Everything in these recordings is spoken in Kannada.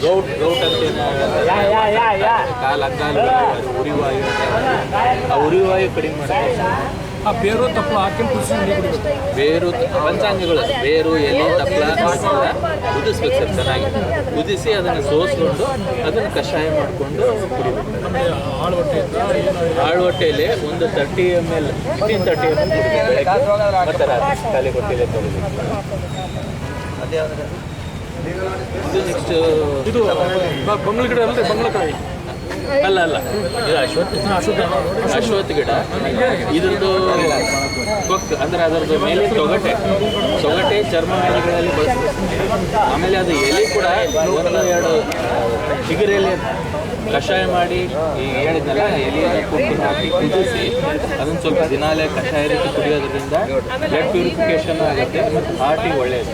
ಗೌಟ್ ಅಂತ ಕಾಲು ಉರಿವಾಯು, ಆ ಉರಿವಾಯು ಕಡಿಮೆ ಮಾಡ್ತಾರೆ. ಆ ಬೇರು ತಪ್ಪಲ ಹಾಕಿ ಬೇರು ಪಂಚಾಂಗಗಳು, ಬೇರು ಎಲೆ ತಪ್ಪಲ ಕುದಿಸ್ಬೇಕು ಸರ್, ಚೆನ್ನಾಗಿ ಕುದಿಸಿ ಅದನ್ನು ಸೋಸ್ಕೊಂಡು ಅದನ್ನು ಕಷಾಯ ಮಾಡಿಕೊಂಡು ಕುಡಿಬೇಕು. ಆಳು ಹೊಟ್ಟೆಯಲ್ಲಿ ಒಂದು 30 ml 30 ml ಕುಡಿಬೇಕು. ಮತ್ತೆ ರಾತ್ರಿ ಖಾಲಿ ಹೊಟ್ಟೆಲೆ ತೊಗೊಳ್ಬೇಕು. ಇದು ನೆಕ್ಸ್ಟ್ ಇದು ಬಂಗ್ಳ ಗಿಡ ಅಲ್ಲದೆ ಬಂಗ್ಳಕಾಯಿ ಅಲ್ಲ ಇದು ಅಶ್ವತ್ಥ ಗಿಡ. ಇದ್ರದ್ದು ಕೊಕ್ಕು ಅಂದರೆ ಅದರದ್ದು ಮೇಲೆ ತೊಗಟೆ ಚರ್ಮ ಮೇಲೆಗಳಲ್ಲಿ ಬಳಸ್ತಾರೆ. ಆಮೇಲೆ ಅದು ಎಲೆ ಕೂಡ 1-2 ಚಿಗುರು ಎಲೆ ಕಷಾಯ ಮಾಡಿ, ಈಗ ಹೇಳಿದ್ನಲ್ಲ, ಎಲೆಯನ್ನು ಕುಟ್ಟಿ ಹಾಕಿ ಕುದಿಸಿ ಅದನ್ನು ಸ್ವಲ್ಪ ದಿನಾಲೇ ಕಷಾಯ ರೀತಿ ಕುಡಿಯೋದ್ರಿಂದ ಬ್ಲಡ್ ಪ್ಯೂರಿಫಿಕೇಶನ್ ಆಗುತ್ತೆ ಮತ್ತು ಹಾರ್ಟಿಗೆ ಒಳ್ಳೆಯದು.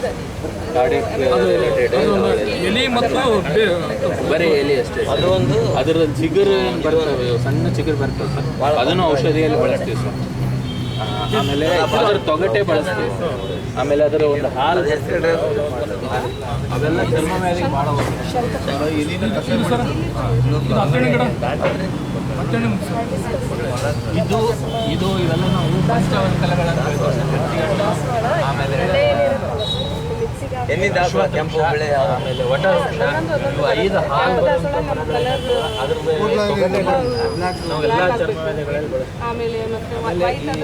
ಎಲೆ ಮತ್ತು ಬರೀ ಎಲೆ ಅಷ್ಟೇ. ಅದರ ಚಿಗುರು ಬರ್ತವೆ, ಸಣ್ಣ ಚಿಗುರು ಬರ್ತವೆ ಸರ್, ಅದನ್ನು ಔಷಧಿಯಲ್ಲಿ ಬಳಸ್ತೀವಿ ಸರ್. ಆಮೇಲೆ ಅದರ ತೊಗಟೆ ಬಳಸ್ತೀವಿ. ಆಮೇಲೆ ಅದರ ಒಂದು ಹಾಲು ಅವೆಲ್ಲ ಚರ್ಮ ಮೇಲೆ ಭಾಳ ಇದು ಇವೆಲ್ಲ ನಾವು ಪಂಚವರ್ಕಲಗಳನ್ನು ಆಮೇಲೆ ಕೆಂಪು ಬೆಳೆ, ಆಮೇಲೆ ವಟವೃಕ್ಷ, ಇವು 5 ಹಾಲು ಬರುವಂಥ ಮರಗಳು ನಾವೆಲ್ಲ ಚರ್ಮವೇದಗಳಲ್ಲಿ ಬಳಸ್ತೀವಿ. ಆಮೇಲೆ ಈ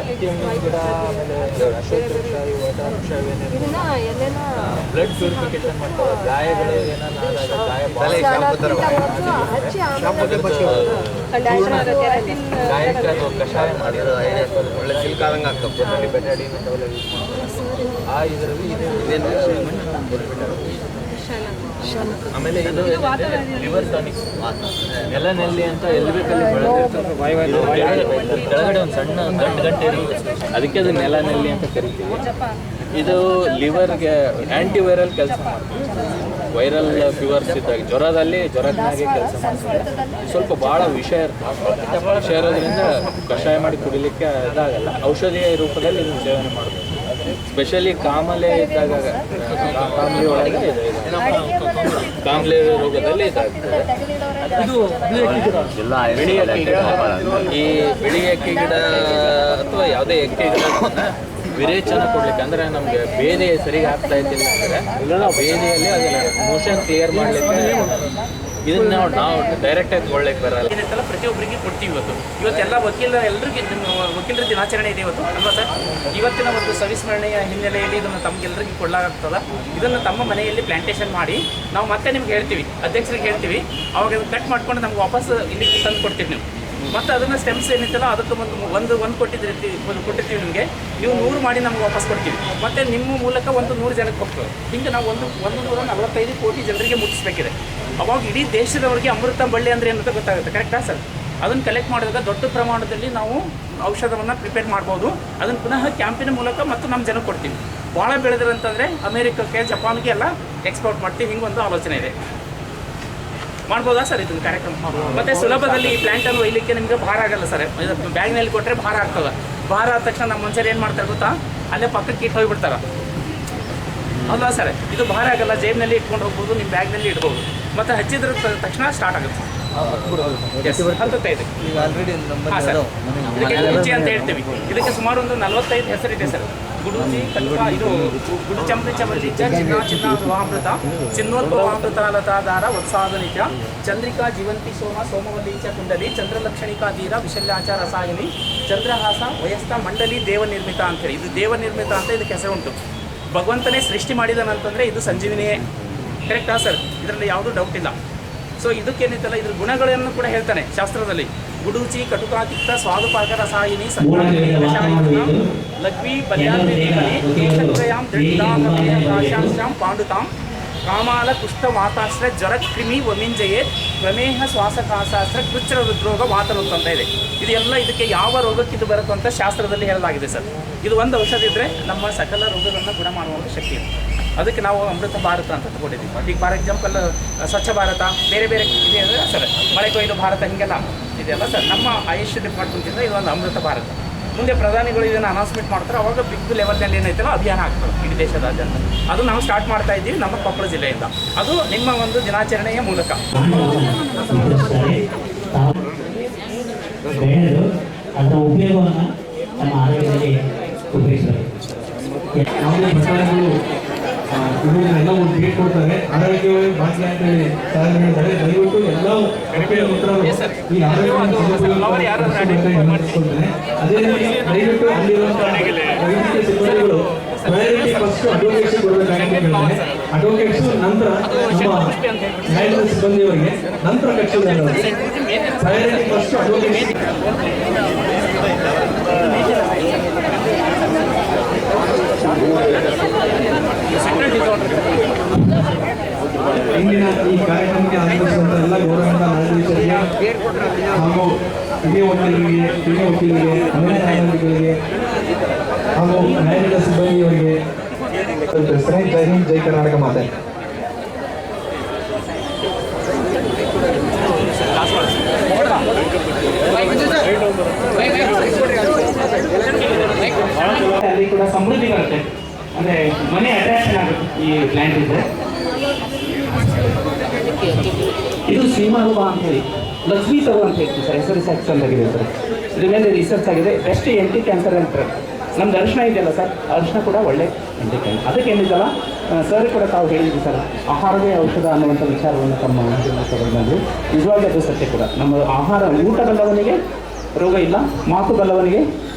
ಹತ್ತಿ ಹಣ್ಣಿನ ಗಿಡ, ಆಮೇಲೆ ಅಶ್ವತ್ಥವೃಕ್ಷ, ಈ ವಟವೃಕ್ಷ ಬ್ಲಡ್ ಪ್ಯೂರಿಫಿಕೇಶನ್ ಮಾಡ್ತಾರೆ. ಗಾಯಗಳು ಏನಾದ್ರು ಗಾಯಕ್ಕೆ ಅದು ಕಷಾಯ ಮಾಡಿ ಒಳ್ಳೆ ಸಿಲ್ಕಾದಂಗೆ ಆಗ್ತದೆ. ಬೆಟಾಡಿನ ಆ ಇದರಲ್ಲಿ ಆಮೇಲೆ ಇದು ಲಿವರ್ ಟಾನಿಕ್, ನೆಲನೆಲ್ಲಿ ಅಂತ ಎಲ್ಬೇಕಲ್ಲಿ ಕೆಳಗಡೆ ಒಂದು ಸಣ್ಣ ಗಂಟೆ ಇರುತ್ತೆ, ಅದಕ್ಕೆ ಅದು ನೆಲನೆಲ್ಲಿ ಅಂತ ಕರಿತೀವಿ. ಇದು ಲಿವರ್ಗೆ ಆ್ಯಂಟಿವೈರಲ್ ಕೆಲಸ ಮಾಡ್ತೀವಿ. ವೈರಲ್ ಫೀವರ್ಸ್ ಇದ್ದಾಗ ಜ್ವರದನಾಗೆ ಕೆಲಸ ಮಾಡ್ತಾರೆ. ಸ್ವಲ್ಪ ಭಾಳ ವಿಷ ಇರೋದ್ರಿಂದ ಕಷಾಯ ಮಾಡಿ ಕುಡಿಲಿಕ್ಕೆ ಇದಾಗಲ್ಲ. ಔಷಧಿಯ ರೂಪದಲ್ಲಿ ಇದನ್ನು ಸೇವನೆ ಮಾಡಬೇಕು. ಸ್ಪೆಷಲಿ ಕಾಮಲೆ ಇದ್ದಾಗ, ಕಾಮಲೆ ಒಳಗೆ ಕಾಮಲೆ ರೋಗದಲ್ಲಿ ಇದಾಗ್ತದೆ. ಇದು ಬಿಳಿ ಅಕ್ಕಿ ಗಿಡ, ಈ ಬಿಳಿ ಅಕ್ಕಿ ಗಿಡ ಅಥವಾ ಯಾವುದೇ ಅಕ್ಕಿ ಗಿಡವನ್ನು ವಿರೇಚನ ಕೊಡ್ಲಿಕ್ಕೆ, ಅಂದರೆ ನಮಗೆ ಬೇದೆ ಸರಿಗೆ ಆಗ್ತಾ ಇದ್ದಿಲ್ಲ ಅಂದರೆ ಬೇದೆಯಲ್ಲಿ ಅದನ್ನು ಮೋಷನ್ ಕ್ಲಿಯರ್ ಮಾಡಲಿಕ್ಕೆ ಇದನ್ನ ನಾವು ಡೈರೆಕ್ಟಾಗಿ ತೊಗೊಳ್ಳಕ್ಕೆ ಬರಲ್ಲ. ಇದನ್ನೆಲ್ಲ ಪ್ರತಿಯೊಬ್ಬರಿಗೆ ಕೊಡ್ತೀವಿ. ಇವತ್ತೆಲ್ಲ ವಕೀಲರ ದಿನಾಚರಣೆ ಇದೆ ಇವತ್ತು ಅಲ್ವಾ ಸರ್? ಇವತ್ತಿನ ಒಂದು ಸವಿಸ್ಮರಣೆಯ ಹಿನ್ನೆಲೆಯಲ್ಲಿ ಇದನ್ನು ತಮಗೆಲ್ಲರಿಗೂ ಕೊಡಲಾಗ್ತದ. ಇದನ್ನು ತಮ್ಮ ಮನೆಯಲ್ಲಿ ಪ್ಲಾಂಟೇಶನ್ ಮಾಡಿ ನಾವು ಮತ್ತೆ ನಿಮ್ಗೆ ಹೇಳ್ತೀವಿ, ಅಧ್ಯಕ್ಷರಿಗೆ ಹೇಳ್ತೀವಿ, ಅವಾಗ ಅದನ್ನು ಕಟ್ ಮಾಡ್ಕೊಂಡು ನಮ್ಗೆ ವಾಪಸ್ ಇಲ್ಲಿ ತಂದು ಕೊಡ್ತೀವಿ. ನೀವು ಮತ್ತು ಅದನ್ನು ಸ್ಟೆಮ್ಸ್ ಏನಿತ್ತಲ್ಲ ಅದಕ್ಕೆ ಒಂದು ಕೊಟ್ಟಿರ್ತೀವಿ ನಿಮಗೆ. ನೀವು 100 ಮಾಡಿ ನಮ್ಗೆ ವಾಪಸ್ ಕೊಡ್ತೀವಿ. ಮತ್ತು ನಿಮ್ಮ ಮೂಲಕ 100 ಜನಕ್ಕೆ ಹೋಗ್ತದೆ. ಹಿಂಗೆ ನಾವು 145 ಕೋಟಿ ಜನರಿಗೆ ಮುಟ್ಟಿಸ್ಬೇಕಿದೆ. ಅವಾಗ ಇಡೀ ದೇಶದವರಿಗೆ ಅಮೃತ ಬಳ್ಳಿ ಅಂದರೆ ಏನಂತ ಗೊತ್ತಾಗುತ್ತೆ. ಕರೆಕ್ಟಾ ಸರ್? ಅದನ್ನು ಕಲೆಕ್ಟ್ ಮಾಡಿದಾಗ ದೊಡ್ಡ ಪ್ರಮಾಣದಲ್ಲಿ ನಾವು ಔಷಧವನ್ನು ಪ್ರಿಪೇರ್ ಮಾಡ್ಬೋದು. ಅದನ್ನು ಪುನಃ ಕ್ಯಾಂಪಿನ ಮೂಲಕ ಮತ್ತು ನಮ್ಮ ಜನಕ್ಕೆ ಕೊಡ್ತೀವಿ. ಭಾಳ ಬೆಳೆದ್ರಂತಂದರೆ ಅಮೇರಿಕಕ್ಕೆ, ಜಪಾನ್ಗೆ ಎಲ್ಲ ಎಕ್ಸ್ಪೋರ್ಟ್ ಮಾಡ್ತೀವಿ. ಹಿಂಗೊಂದು ಆಲೋಚನೆ ಇದೆ. ಮಾಡ್ಬೋದಾ ಸರ್ ಇದನ್ನು ಕಾರ್ಯಕ್ರಮ? ಮತ್ತು ಸುಲಭದಲ್ಲಿ ಈ ಪ್ಲ್ಯಾಂಟನ್ನು ಒಯ್ಯಲಿಕ್ಕೆ ನಿಮಗೆ ಭಾರ ಆಗಲ್ಲ ಸರ್. ಬ್ಯಾಗ್ನಲ್ಲಿ ಕೊಟ್ಟರೆ ಭಾರ ಆಗ್ತದೆ. ಭಾರ ಆದ ತಕ್ಷಣ ನಮ್ಮ ಮನುಷ್ಯರು ಏನು ಮಾಡ್ತಾರೆ ಗೊತ್ತಾ? ಅಲ್ಲೇ ಪಕ್ಕಕ್ಕೆ ಇಟ್ಟು ಹೋಗಿಬಿಡ್ತಾರೆ. ಅಲ್ವಾ ಸರ್? ಇದು ಭಾರ ಆಗಲ್ಲ, ಜೇಬ್ನಲ್ಲಿ ಇಟ್ಕೊಂಡು ಹೋಗ್ಬೋದು, ನಿಮ್ಮ ಬ್ಯಾಗ್ನಲ್ಲಿ ಇಡ್ಬೋದು. ಮತ್ತು ಹಚ್ಚಿದ್ರ ತಕ್ಷಣ ಸ್ಟಾರ್ಟ್ ಆಗುತ್ತೆ. ಹತ್ತುತ್ತೆ ಇದಕ್ಕೆ. ಹಾಂ ಸರ್, ಇದಕ್ಕೆ ಗುಡುಚಿ ಅಂತ ಹೇಳ್ತೀವಿ. ಇದಕ್ಕೆ ಸುಮಾರು ಒಂದು 45 ಹೆಸರಿದೆ ಸರ್. ಗುಡುಚಿ, ಇದು ಗುಡು ಚಂಪಿ ಚಮಲಿಚ, ಚಿನ್ನ ಧ್ರುವಾಮೃತ, ಚಿನ್ನೋದ್ಭವಾಮೃತ ಲತಾಧಾರ ಉತ್ಸಾಹನಿಚ, ಚಂದ್ರಿಕಾ ಜೀವಂತಿ ಸೋಮ ಸೋಮವಲ್ಲೀಚ ಕುಂಡಲಿ, ಚಂದ್ರಲಕ್ಷಣಿಕಾ ಧೀರ ವಿಶಲ್ಯಾಚ ರಸಾಯನಿ, ಚಂದ್ರಹಾಸ ವಯಸ್ಥ ಮಂಡಲಿ ದೇವನಿರ್ಮಿತ ಅಂತೇಳಿ. ಇದು ದೇವನಿರ್ಮಿತ ಅಂತ ಇದಕ್ಕೆ ಹೆಸರು ಉಂಟು. ಭಗವಂತನೇ ಸೃಷ್ಟಿ ಮಾಡಿದನಂತಂದರೆ ಇದು ಸಂಜೀವಿನಿಯೇ. ಕರೆಕ್ಟಾ ಸರ್? ಇದರಲ್ಲಿ ಯಾವುದೂ ಡೌಟ್ ಇಲ್ಲ. ಸೊ ಇದಕ್ಕೇನಿತ್ತಲ್ಲ, ಇದ್ರ ಗುಣಗಳನ್ನು ಕೂಡ ಹೇಳ್ತಾನೆ ಶಾಸ್ತ್ರದಲ್ಲಿ. ಗುಡೂಚಿ ಕಟುಕಾತಿಕ್ತ ಸ್ವಾದುಪಾಕ ರಸಾಯಿನಿ ಲಘ್ವಿ ಬಲ್ಯಾಂ ಪಾಂಡುತಾಂ ಕಾಮಾಲ ಕುಷ್ಠ ವಾತಾಶ್ರ ಜ್ವರ ಕ್ರಿಮಿ ವಮಿಂಜಯೇ ಪ್ರಮೇಹ ಶ್ವಾಸಕಾಶಾಸ್ತ್ರ ಕೃಚ್ಛ್ರ ಹೃದ್ರೋಗ ವಾತರುತ್ ಅಂತ ಇದೆ. ಇದೆಲ್ಲ ಇದಕ್ಕೆ ಯಾವ ರೋಗಕ್ಕೆ ಇದು ಬರುತ್ತೆ ಅಂತ ಶಾಸ್ತ್ರದಲ್ಲಿ ಹೇಳಲಾಗಿದೆ ಸರ್. ಇದು ಒಂದು ಔಷಧಿ ಇದ್ದರೆ ನಮ್ಮ ಸಕಲ ರೋಗಗಳನ್ನು ಗುಣ ಮಾಡುವಂಥ ಶಕ್ತಿ ಇದೆ. ಅದಕ್ಕೆ ನಾವು ಅಮೃತ ಭಾರತ ಅಂತ ತಗೊಂಡಿದ್ದೀವಿ. ಈಗ ಫಾರ್ ಎಕ್ಸಾಂಪಲ್ ಸ್ವಚ್ಛ ಭಾರತ, ಬೇರೆ ಬೇರೆ ಇದೆ ಸರ್. ಮಳೆ ಕೊಯ್ಲು ಭಾರತ, ಹೀಗೆಲ್ಲ ಇದೆಯಲ್ಲ ಸರ್. ನಮ್ಮ ಆಯುಷ್ ಡಿಪಾರ್ಟ್ಮೆಂಟಿಂದ ಇದೊಂದು ಅಮೃತ ಭಾರತ. ಮುಂದೆ ಪ್ರಧಾನಿಗಳು ಇದನ್ನು ಅನೌನ್ಸ್ಮೆಂಟ್ ಮಾಡ್ತಾರೆ, ಅವಾಗ ಬಿಗ್ ಲೆವೆಲ್ನಲ್ಲಿ ಏನೈತಲ್ಲ ಅಭಿಯಾನ ಆಗ್ತದೆ ಇಡೀ ದೇಶದಾದ್ಯಂತ. ಅದು ನಾವು ಸ್ಟಾರ್ಟ್ ಮಾಡ್ತಾ ಇದ್ದೀವಿ ನಮ್ಮ ಕೊಪ್ಪಳ ಜಿಲ್ಲೆಯಿಂದ. ಅದು ನಿಮ್ಮ ಒಂದು ದಿನಾಚರಣೆಯ ಮೂಲಕ ಬೆಳೆದು ಅದರ ಉಪಯೋಗವನ್ನು ನಮ್ಮ ಆರೋಗ್ಯದಲ್ಲಿ ಉಪಯೋಗಿಸಬೇಕು. ಯಾವುದೇ ಸರ್ಕಾರಗಳು ಇದನ್ನೆಲ್ಲ ಒಂದು ಭೇಟಿ ಕೊಡ್ತಾರೆ, ಆರೋಗ್ಯವೇ ಭಾಗ್ಯ ಅಂತ ಹೇಳಿ ಸಾಧನೆ ಮಾಡಿದ್ದಾರೆ. ದಯವಿಟ್ಟು ಎಲ್ಲ ಈ ಅದೇ ರೀತಿ ದಯವಿಟ್ಟು ಅಲ್ಲಿರುವಂತಹ ವೈದ್ಯಕೀಯ ಸಿಬ್ಬಂದಿಗಳು ಪ್ರಯಾರಿಟಿ ಫಸ್ಟ್ ಅಡ್ವೊಕೇಟ್ಸ್ ಕೊಡಬೇಕಾಗಿರ್ತದೆ. ಅಡ್ವೊಕೇಟ್ಸ್ ನಂತರ ನಮ್ಮ ನ್ಯಾಯಾಲಯದ ಸಿಬ್ಬಂದಿಯವರಿಗೆ, ನಂತರ ಕಕ್ಷಿದಾರರಿಗೆ. Priority first advocates. ಇಂದಿನ ಈ ಕಾರ್ಯಕ್ರಮಕ್ಕೆ ಆಗಮಿಸಿದಂಥ ಎಲ್ಲ ಗೌರವಾನ್ವಿತ ನ್ಯಾಯಾಧೀಶರಿಗೆ ಹಾಗೂ ಹಿರಿಯ ವಕೀಲರಿಗೆ, ಮಹಿಳಾ ನ್ಯಾಯಾಧೀಶರಿಗೆ ಹಾಗೂ ನ್ಯಾಯಾಲಯದ ಸಿಬ್ಬಂದಿಯವರಿಗೆ ಜೈ ಹಿಂದ್, ಜೈ ಕರ್ನಾಟಕ ಮಾತೆ. ಅಲ್ಲಿ ಕೂಡ ಸಮೃದ್ಧಿ ಬರುತ್ತೆ, ಅಂದರೆ ಮನೆ ಅಟ್ರಾಕ್ಷನ್ ಆಗುತ್ತೆ ಈ ಪ್ಲಾಂಟ್ ಇದ್ರೆ. ಇದು ಸೀಮಾಲುಬಾ ಅಂತ ಹೇಳಿ ಲಕ್ಷ್ಮೀ ತರು ಅಂತ ಹೇಳ್ತೀವಿ ಸರ್, ಹೆಸರು ಸೆಕ್ಷನ್ ಆಗಿದೆ ಸರ್. ಇದ್ರ ಮೇಲೆ ರಿಸರ್ಚ್ ಆಗಿದೆ, ಬೆಸ್ಟ್ ಆ್ಯಂಟಿ ಕ್ಯಾನ್ಸರ್ ಅಂತ. ನಮ್ದು ಅರಿಶಿನ ಇದೆಯಲ್ಲ ಸರ್, ಅರಿಶಿನ ಕೂಡ ಒಳ್ಳೆ ಆ್ಯಂಟಿ ಕ್ಯಾನ್ಸರ್. ಅದಕ್ಕೆ ಏನಿದೆಯಲ್ಲ ಸರ್ ಕೂಡ ತಾವು ಹೇಳಿದ್ವಿ ಸರ್, ಆಹಾರವೇ ಔಷಧ ಅನ್ನುವಂಥ ವಿಚಾರವನ್ನು ತಮ್ಮ ಬಂದು ನಿಜವಾಗಿ ಅದು ಸತ್ಯ ಕೂಡ. ನಮ್ಮ ಆಹಾರ, ಊಟ ಬಲ್ಲವನಿಗೆ ರೋಗ ಇಲ್ಲ, ಮಾತು ಬಲ್ಲವನಿಗೆ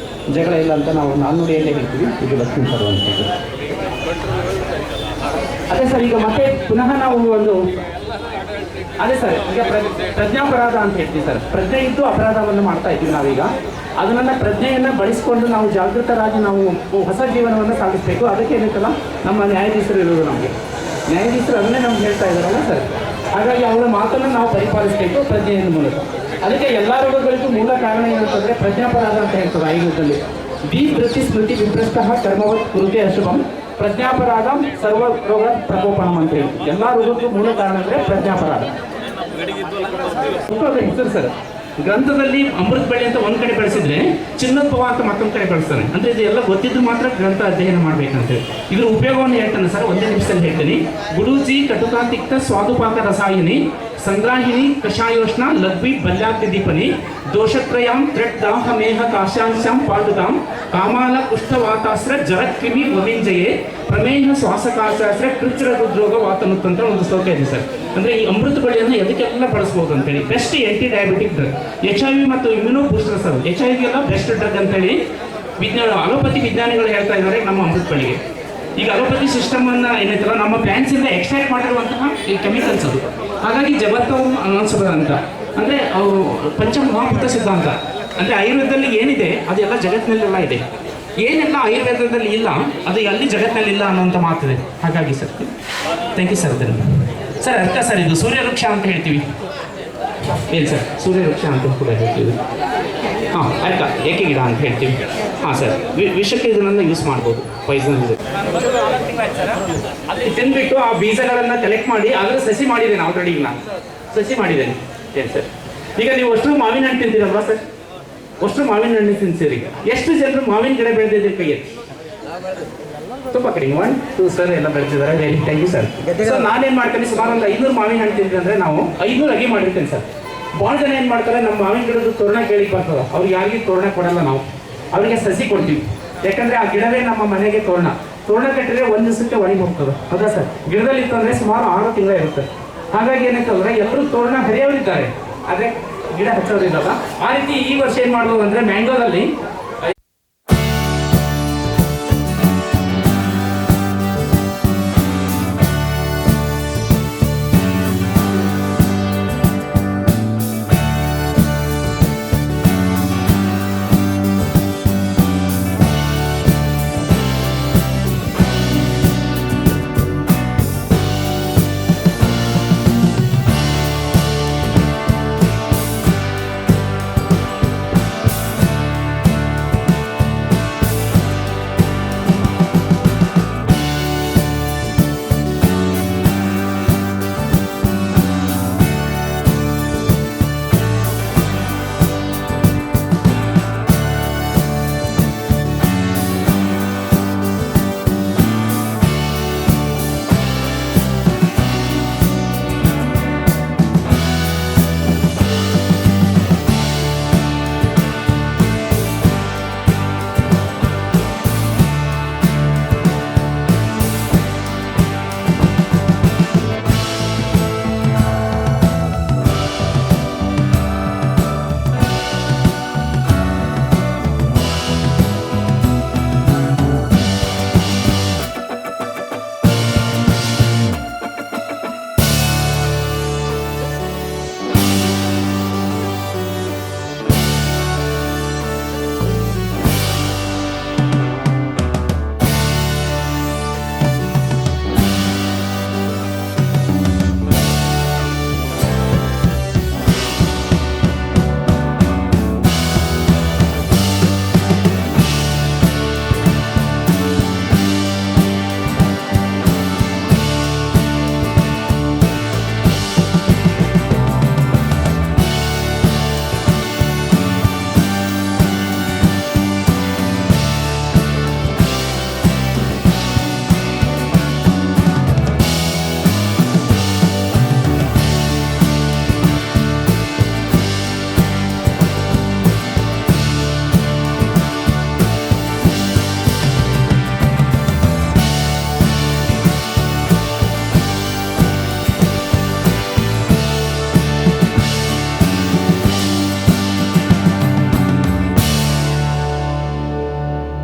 ಜಗಳ ಇಲ್ಲ ಅಂತ ನಾವು ನಾಣ್ಣುಡಿಯಲ್ಲೇ ಹೇಳ್ತೀವಿ. ಇದು ಲಕ್ಷ್ಮೀ ತರು ಅಂತ ಹೇಳಿ. ಅದೇ ಸರ್, ಈಗ ಮತ್ತೆ ಪುನಃ ನಾವು ಒಂದು ಅದೇ ಸರ್, ಈಗ ಪ್ರಜ್ಞಾಪರಾಧ ಅಂತ ಹೇಳ್ತೀವಿ ಸರ್. ಪ್ರಜ್ಞೆ ಇದ್ದು ಅಪರಾಧವನ್ನು ಮಾಡ್ತಾ ಇದ್ದೀವಿ ನಾವೀಗ. ಅದನ್ನ ಪ್ರಜ್ಞೆಯನ್ನು ಬಳಸಿಕೊಂಡು ನಾವು ಜಾಗೃತರಾಗಿ ನಾವು ಹೊಸ ಜೀವನವನ್ನು ಸಾಗಿಸಬೇಕು. ಅದಕ್ಕೆ ಏನೈತಲ್ಲ ನಮ್ಮ ನ್ಯಾಯಾಧೀಶರು ಇರೋದು, ನಮಗೆ ನ್ಯಾಯಾಧೀಶರು ಅದನ್ನೇ ನಮ್ಗೆ ಹೇಳ್ತಾ ಇದ್ದಾರಲ್ಲ ಸರ್. ಹಾಗಾಗಿ ಅವರ ಮಾತನ್ನು ನಾವು ಪರಿಪಾಲಿಸಬೇಕು ಪ್ರಜ್ಞೆಯ ಮೂಲಕ. ಅದಕ್ಕೆ ಎಲ್ಲ ರೋಗಗಳಿಗೂ ಮೂಲ ಕಾರಣ ಏನಂತಂದರೆ ಪ್ರಜ್ಞಾಪರಾಧ ಅಂತ ಹೇಳ್ತಾರೆ ಆಯುರ್ವೇದದಲ್ಲಿ. ಬಿ ವೃತ್ತಿ ಸ್ಮೃತಿ ವಿಭ್ರಷ್ಟ ಕರ್ಮವತ್ ಕೃತ್ಯ ಅಶುಭಂ ಪ್ರಜ್ಞಾಪರಾಧ ಸರ್ವ ರೋಗ ಪ್ರಕೋಪಣಂ ಅಂತ ಹೇಳಿ. ಎಲ್ಲ ರೋಗಕ್ಕೂ ಮೂಲ ಕಾರಣ ಅಂದರೆ ಪ್ರಜ್ಞಾಪರಾಧ. ಹೆಸರು ಸರ್, ಗ್ರಂಥದಲ್ಲಿ ಅಮೃತ ಬಳ್ಳಿ ಅಂತ ಒಂದ್ ಕಡೆ ಬೆಳೆಸಿದ್ರೆ ಚಿನ್ನೋದ್ಭವ ಅಂತ ಮತ್ತೊಂದು ಕಡೆ ಬೆಳೆಸ್ತಾನೆ. ಅಂದ್ರೆ ಇದೆಲ್ಲ ಗೊತ್ತಿದ್ದು ಮಾತ್ರ ಗ್ರಂಥ ಅಧ್ಯಯನ ಮಾಡ್ಬೇಕಂತೇಳಿ. ಇದ್ರ ಉಪಯೋಗವನ್ನು ಹೇಳ್ತಾನೆ ಸರ್, ಒಂದೇ ನಿಮಿಷದಲ್ಲಿ ಹೇಳ್ತೀನಿ. ಗುಡೂಜಿ ಕಟುಕಾತಿಕ್ತ ಸ್ವಾದುಪಾಕ ರಸಾಯಿನಿ ಸಂಗ್ರಾಹಿಣಿ ಕಷಾಯೋಷ್ಣ ಲಘ್ವಿ ಬಲ್ಯಾಗ್ತಿ ದೀಪನಿ ದೋಷತ್ರಯಾಂ ತ್ರೆಟ್ ದಾಹ ಮೇಹ ಕಾಶಾಂಶಾಂ ಪಾಡುತಾಂ ಕಾಮಾಲ ಕುಷ್ಠವಾತಾಸ್ರ ಜರಕ್ರಿಮಿ ವಮಿಂಜಯೇ ಪ್ರಮೇಹ ಶ್ವಾಸಕಾಶಾಸ್ತ್ರ ಕೃಚ್ರ ಹೃದ್ರೋಗ ವಾತನುತ್ತಂತ ಒಂದು ಶ್ಲೋಕ ಇದೆ ಸರ್. ಅಂದ್ರೆ ಈ ಅಮೃತ ಬಳ್ಳಿಯನ್ನು ಎದಕ್ಕೆಲ್ಲ ಬಳಸಬಹುದು ಅಂತೇಳಿ. Best anti diabetic drug, HIV ಮತ್ತು ಇಮ್ಯುನೋ ಬೂಸ್ಟರ್ ಸರ್. HIV ಎಲ್ಲ ಬೆಸ್ಟ್ ಡ್ರಗ್ ಅಂತೇಳಿ ಅಲೋಪತಿ ವಿಜ್ಞಾನಿಗಳು ಹೇಳ್ತಾ ಇದ್ದಾರೆ ನಮ್ಮ ಅಮೃತ ಬಳ್ಳಿಗೆ. ಈಗ ಅಲೋಪತಿ ಸಿಸ್ಟಮ್ ಅನ್ನ ಏನೈತಲ್ಲ ನಮ್ಮ ಪ್ಲಾಂಟ್ಸ್ ಇಂದ ಎಕ್ಸ್ಟ್ರಾಕ್ಟ್ ಮಾಡಿರುವಂತಹ ಈ ಕೆಮಿಕಲ್ಸ್ ಅದು. ಹಾಗಾಗಿ ಜಗತ್ತವರು ಅನ್ಸೋದ ಅಂತ ಅಂದ್ರೆ ಅವು ಪಂಚಮಹಾಭೂತ ಸಿದ್ಧಾಂತ ಅಂದ್ರೆ ಆಯುರ್ವೇದದಲ್ಲಿ ಏನಿದೆ ಅದೆಲ್ಲ ಜಗತ್ತಿನಲ್ಲೆಲ್ಲ ಇದೆ. ಏನೆಲ್ಲ ಆಯುರ್ವೇದದಲ್ಲಿ ಇಲ್ಲ ಅದು ಅಲ್ಲಿ ಜಗತ್ತಿನಲ್ಲಿ ಇಲ್ಲ ಅನ್ನೋಂಥ ಮಾತಿದೆ. ಹಾಗಾಗಿ sir thank you sir. Sir ಅರ್ಥ ಸರ್, ಇದು ಸೂರ್ಯ ವೃಕ್ಷ ಅಂತ ಹೇಳ್ತೀವಿ. ಏನು ಸರ್, ಸೂರ್ಯ ವೃಕ್ಷ ಅಂತ ಕೂಡ ಹೇಳ್ತೀವಿ. ಹಾಂ ಅರ್ಥ ಏಕೆ ಗಿಡ ಅಂತ ಹೇಳ್ತೀವಿ. ಹಾಂ ಸರ್, ವಿಷಕ್ಕೆ ಇದನ್ನೆಲ್ಲ ಯೂಸ್ ಮಾಡ್ಬೋದು, ಪಾಯ್ಸನ್ ಇದೆ. ಅಲ್ಲಿ ತಿಂದ್ಬಿಟ್ಟು ಆ ಬೀಜಗಳನ್ನು ಕಲೆಕ್ಟ್ ಮಾಡಿ ಅದರ ಸಸಿ ಮಾಡಿದ್ದೇನೆ ಆಲ್ರೆಡಿ. ಈಗ ನಾನು ಸಸಿ ಮಾಡಿದ್ದೇನೆ. ಏನು ಸರ್, ಈಗ ನೀವು ಅಷ್ಟು ಮಾವಿನ ಹಣ್ಣು ತಿಂತೀರಲ್ವಾ ಸರ್? ಅಷ್ಟು ಮಾವಿನ ಹಣ್ಣು ತಿನ್ಸಿರಿ. ಎಷ್ಟು ಜನರು ಮಾವಿನ ಗಿಡ ಬೆಳೆದಿದ್ದೀರಿ ಕೈಯಲ್ಲಿ? ತುಂಬ ಕಡಿಮೆ. 1 2 ಸರ್ ಎಲ್ಲ ಬೆಳೆದಿದ್ದಾರೆ. Very thank you sir. So ನಾನೇನು ಮಾಡ್ತೇನೆ, ಸುಮಾರು ಒಂದು 500 ಮಾವಿನ ಹಣ್ಣು ತಿಂತೀವಿ ಅಂದರೆ ನಾವು 500 ಅಗಿ ಮಾಡಿರ್ತೇನೆ ಸರ್. ಭಾಳ ಜನ ಏನು ಮಾಡ್ತಾರೆ, ನಮ್ಮ ಮಾವಿನ ಗಿಡದ ತೋರಣ ಕೇಳಿಕ್ ಬರ್ತದೆ, ಅವ್ರಿಗೆ ಯಾರಿಗೂ ತೋರಣ ಕೊಡಲ್ಲ ನಾವು, ಅವರಿಗೆ ಸಸಿ ಕೊಡ್ತೀವಿ. ಯಾಕಂದ್ರೆ ಆ ಗಿಡವೇ ನಮ್ಮ ಮನೆಗೆ ತೋರಣ ಕಟ್ಟಿದ್ರೆ ಒಂದು ದಿವಸಕ್ಕೆ ಒಣಗಿ ಹೋಗ್ತದೆ. ಹೌದಾ ಸರ್? ಗಿಡದಲ್ಲಿ ಇತ್ತು ಅಂದರೆ ಸುಮಾರು 6 ತಿಂಗಳು ಇರುತ್ತೆ. ಹಾಗಾಗಿ ಏನಂತಂದ್ರೆ ಎಲ್ಲರೂ ತೋರಣ ಹರಿಯವರಿದ್ದಾರೆ, ಆದರೆ ಗಿಡ ಹಚ್ಚೋರಿಲ್ಲಲ್ಲ. ಆ ರೀತಿ ಈ ವರ್ಷ ಏನು ಮಾಡ್ಬೋದು ಅಂದರೆ ಮ್ಯಾಂಗೋದಲ್ಲಿ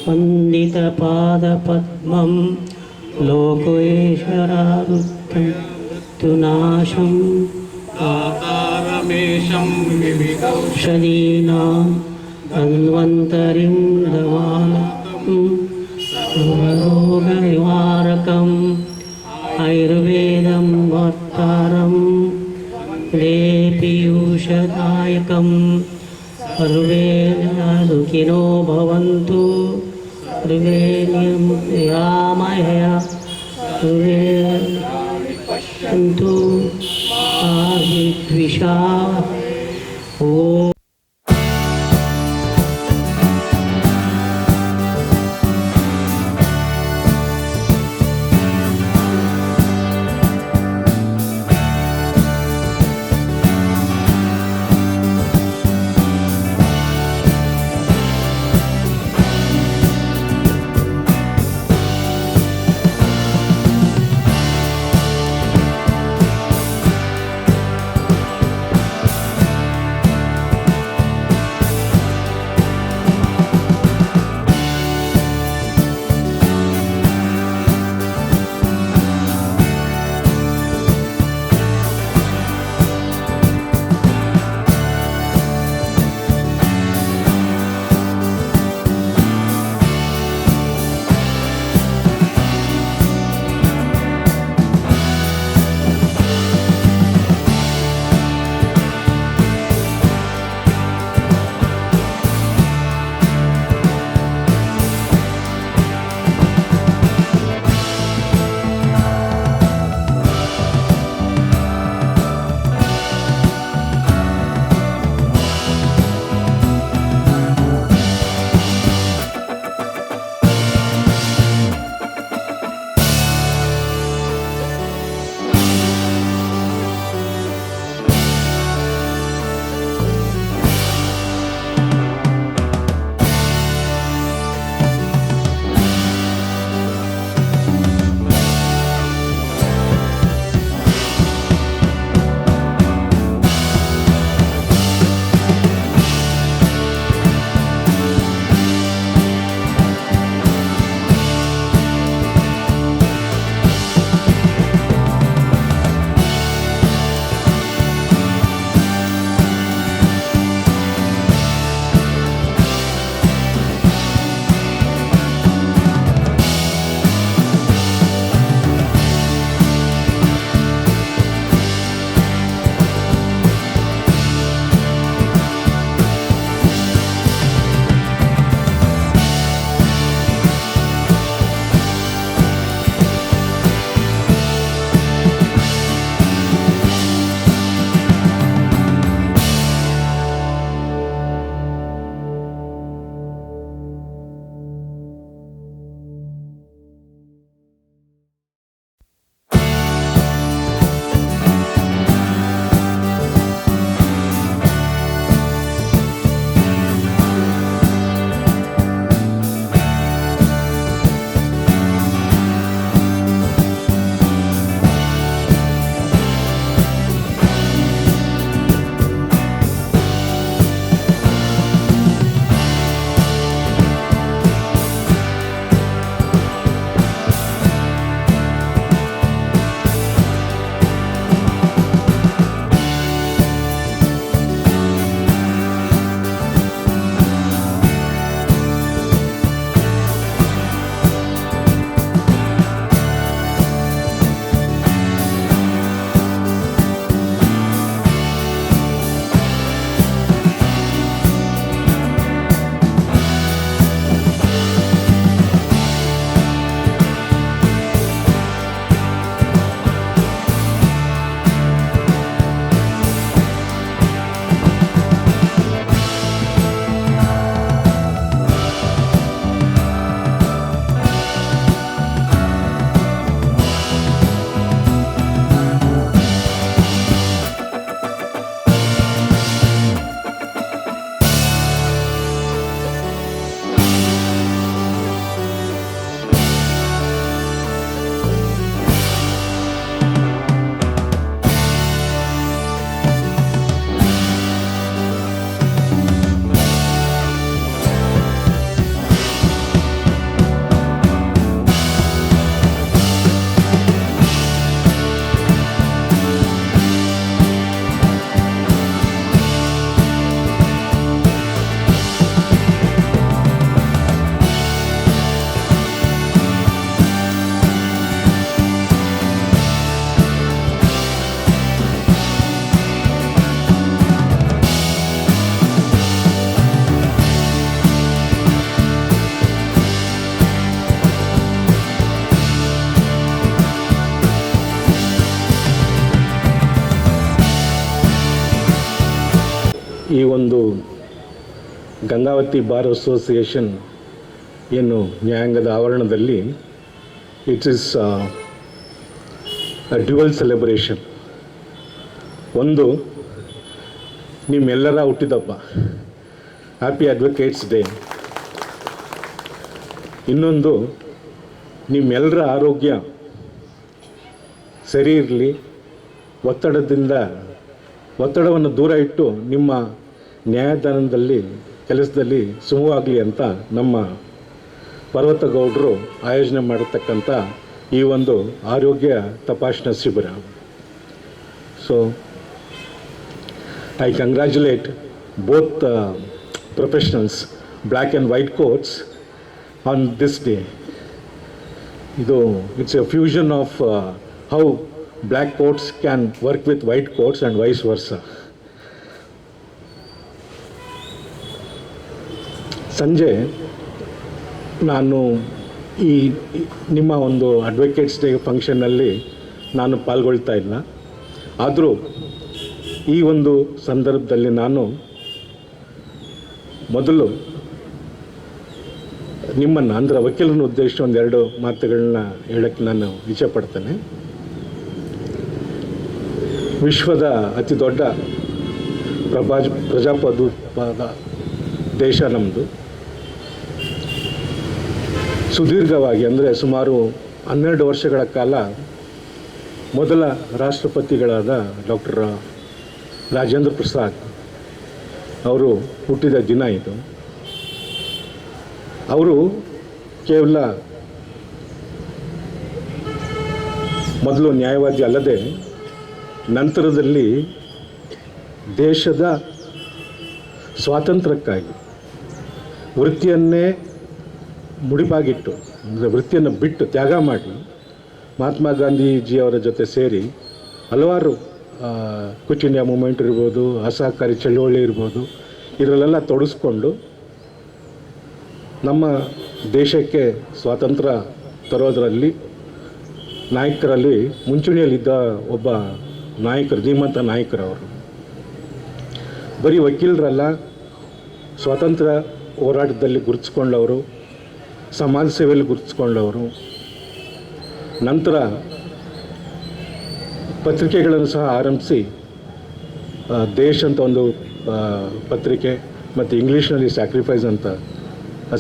वन्दितपादपद्मं लोकेश्वरारुद्धं तु नाशं औषधीनां धन्वन्तरिं दवानं सर्वरोगनिवारकम् आयुर्वेदं वर्तारं पीयूषदायकं सर्वे सुखिनो भवन्तु सर्वे निरामय सर्वे पश्यन्तु द्विषा ॐ ಈ ಒಂದು ಗಂಗಾವತಿ ಬಾರ್ ಅಸೋಸಿಯೇಷನ್ ಏನು ನ್ಯಾಯಾಂಗದ ಆವರಣದಲ್ಲಿ ಇಟ್ ಈಸ್ ಡ್ಯುವಲ್ ಸೆಲೆಬ್ರೇಷನ್. ಒಂದು ನಿಮ್ಮೆಲ್ಲರ ಹುಟ್ಟಿದಬ್ಬ, ಹ್ಯಾಪಿ ಅಡ್ವೊಕೇಟ್ಸ್ ಡೇ. ಇನ್ನೊಂದು ನಿಮ್ಮೆಲ್ಲರ ಆರೋಗ್ಯ ಸರಿ ಇರಲಿ, ಒತ್ತಡವನ್ನು ದೂರ ಇಟ್ಟು ನಿಮ್ಮ ನ್ಯಾಯದಾನದಲ್ಲಿ ಕೆಲಸದಲ್ಲಿ ಸುಮವಾಗಲಿ ಅಂತ ನಮ್ಮ ಪರ್ವತಗೌಡರು ಆಯೋಜನೆ ಮಾಡಿರ್ತಕ್ಕಂಥ ಈ ಒಂದು ಆರೋಗ್ಯ ತಪಾಸಣಾ ಶಿಬಿರ. So I congratulate both professionals, black and white coats, on this day. It's a fusion of how black coats can work with white coats and vice versa. ಸಂಜೆ ನಾನು ಈ ನಿಮ್ಮ ಒಂದು ಅಡ್ವೊಕೇಟ್ಸ್ ಡೇ ಫಂಕ್ಷನ್ನಲ್ಲಿ ನಾನು ಪಾಲ್ಗೊಳ್ತಾ ಇಲ್ಲ. ಆದರೂ ಈ ಒಂದು ಸಂದರ್ಭದಲ್ಲಿ ನಾನು ಮೊದಲು ನಿಮ್ಮನ್ನು ಅಂದರೆ ವಕೀಲರನ್ನು ಉದ್ದೇಶಿಸಿ ಒಂದೆರಡು ಮಾತುಗಳನ್ನ ಹೇಳಕ್ಕೆ ನಾನು ಇಚ್ಛೆಪಡ್ತೇನೆ. ವಿಶ್ವದ ಅತಿ ದೊಡ್ಡ ಪ್ರಜಾಪ್ರಭುತ್ವದ ದೇಶ ನಮ್ಮದು. ಸುದೀರ್ಘವಾಗಿ ಅಂದರೆ ಸುಮಾರು 12 ವರ್ಷಗಳ ಕಾಲ ಮೊದಲ ರಾಷ್ಟ್ರಪತಿಗಳಾದ ಡಾಕ್ಟರ್ ರಾಜೇಂದ್ರ ಪ್ರಸಾದ್ ಅವರು ಹುಟ್ಟಿದ ದಿನ ಇದು. ಅವರು ಕೇವಲ ಮೊದಲು ನ್ಯಾಯವಾದಿ ಅಲ್ಲದೆ ನಂತರದಲ್ಲಿ ದೇಶದ ಸ್ವಾತಂತ್ರ್ಯಕ್ಕಾಗಿ ವೃತ್ತಿಯನ್ನೇ ಮುಡಿಪಾಗಿಟ್ಟು, ಅಂದರೆ ವೃತ್ತಿಯನ್ನು ಬಿಟ್ಟು ತ್ಯಾಗ ಮಾಡಿ ಮಹಾತ್ಮ ಗಾಂಧೀಜಿಯವರ ಜೊತೆ ಸೇರಿ ಹಲವಾರು ಕ್ವಿಟ್ ಇಂಡಿಯಾ ಮೂಮೆಂಟ್ ಇರ್ಬೋದು, ಅಸಹಕಾರಿ ಚಳುವಳಿ ಇರ್ಬೋದು, ಇದರಲ್ಲೆಲ್ಲ ತೊಡಗಿಸ್ಕೊಂಡು ನಮ್ಮ ದೇಶಕ್ಕೆ ಸ್ವಾತಂತ್ರ್ಯ ತರೋದರಲ್ಲಿ ನಾಯಕರಲ್ಲಿ ಮುಂಚೂಣಿಯಲ್ಲಿದ್ದ ಒಬ್ಬ ನಾಯಕರು, ಧೀಮಂತ ನಾಯಕರವರು. ಬರೀ ವಕೀಲರಲ್ಲ, ಸ್ವಾತಂತ್ರ್ಯ ಹೋರಾಟದಲ್ಲಿ ಗುರುತಿಸ್ಕೊಂಡವರು, ಸಮಾಜ ಸೇವೆಯಲ್ಲಿ ಗುರುತಿಸ್ಕೊಂಡವರು. ನಂತರ ಪತ್ರಿಕೆಗಳನ್ನು ಸಹ ಆರಂಭಿಸಿ ದೇಶ್ ಅಂತ ಒಂದು ಪತ್ರಿಕೆ, ಮತ್ತು ಇಂಗ್ಲೀಷ್ನಲ್ಲಿ ಸ್ಯಾಕ್ರಿಫೈಸ್ ಅಂತ,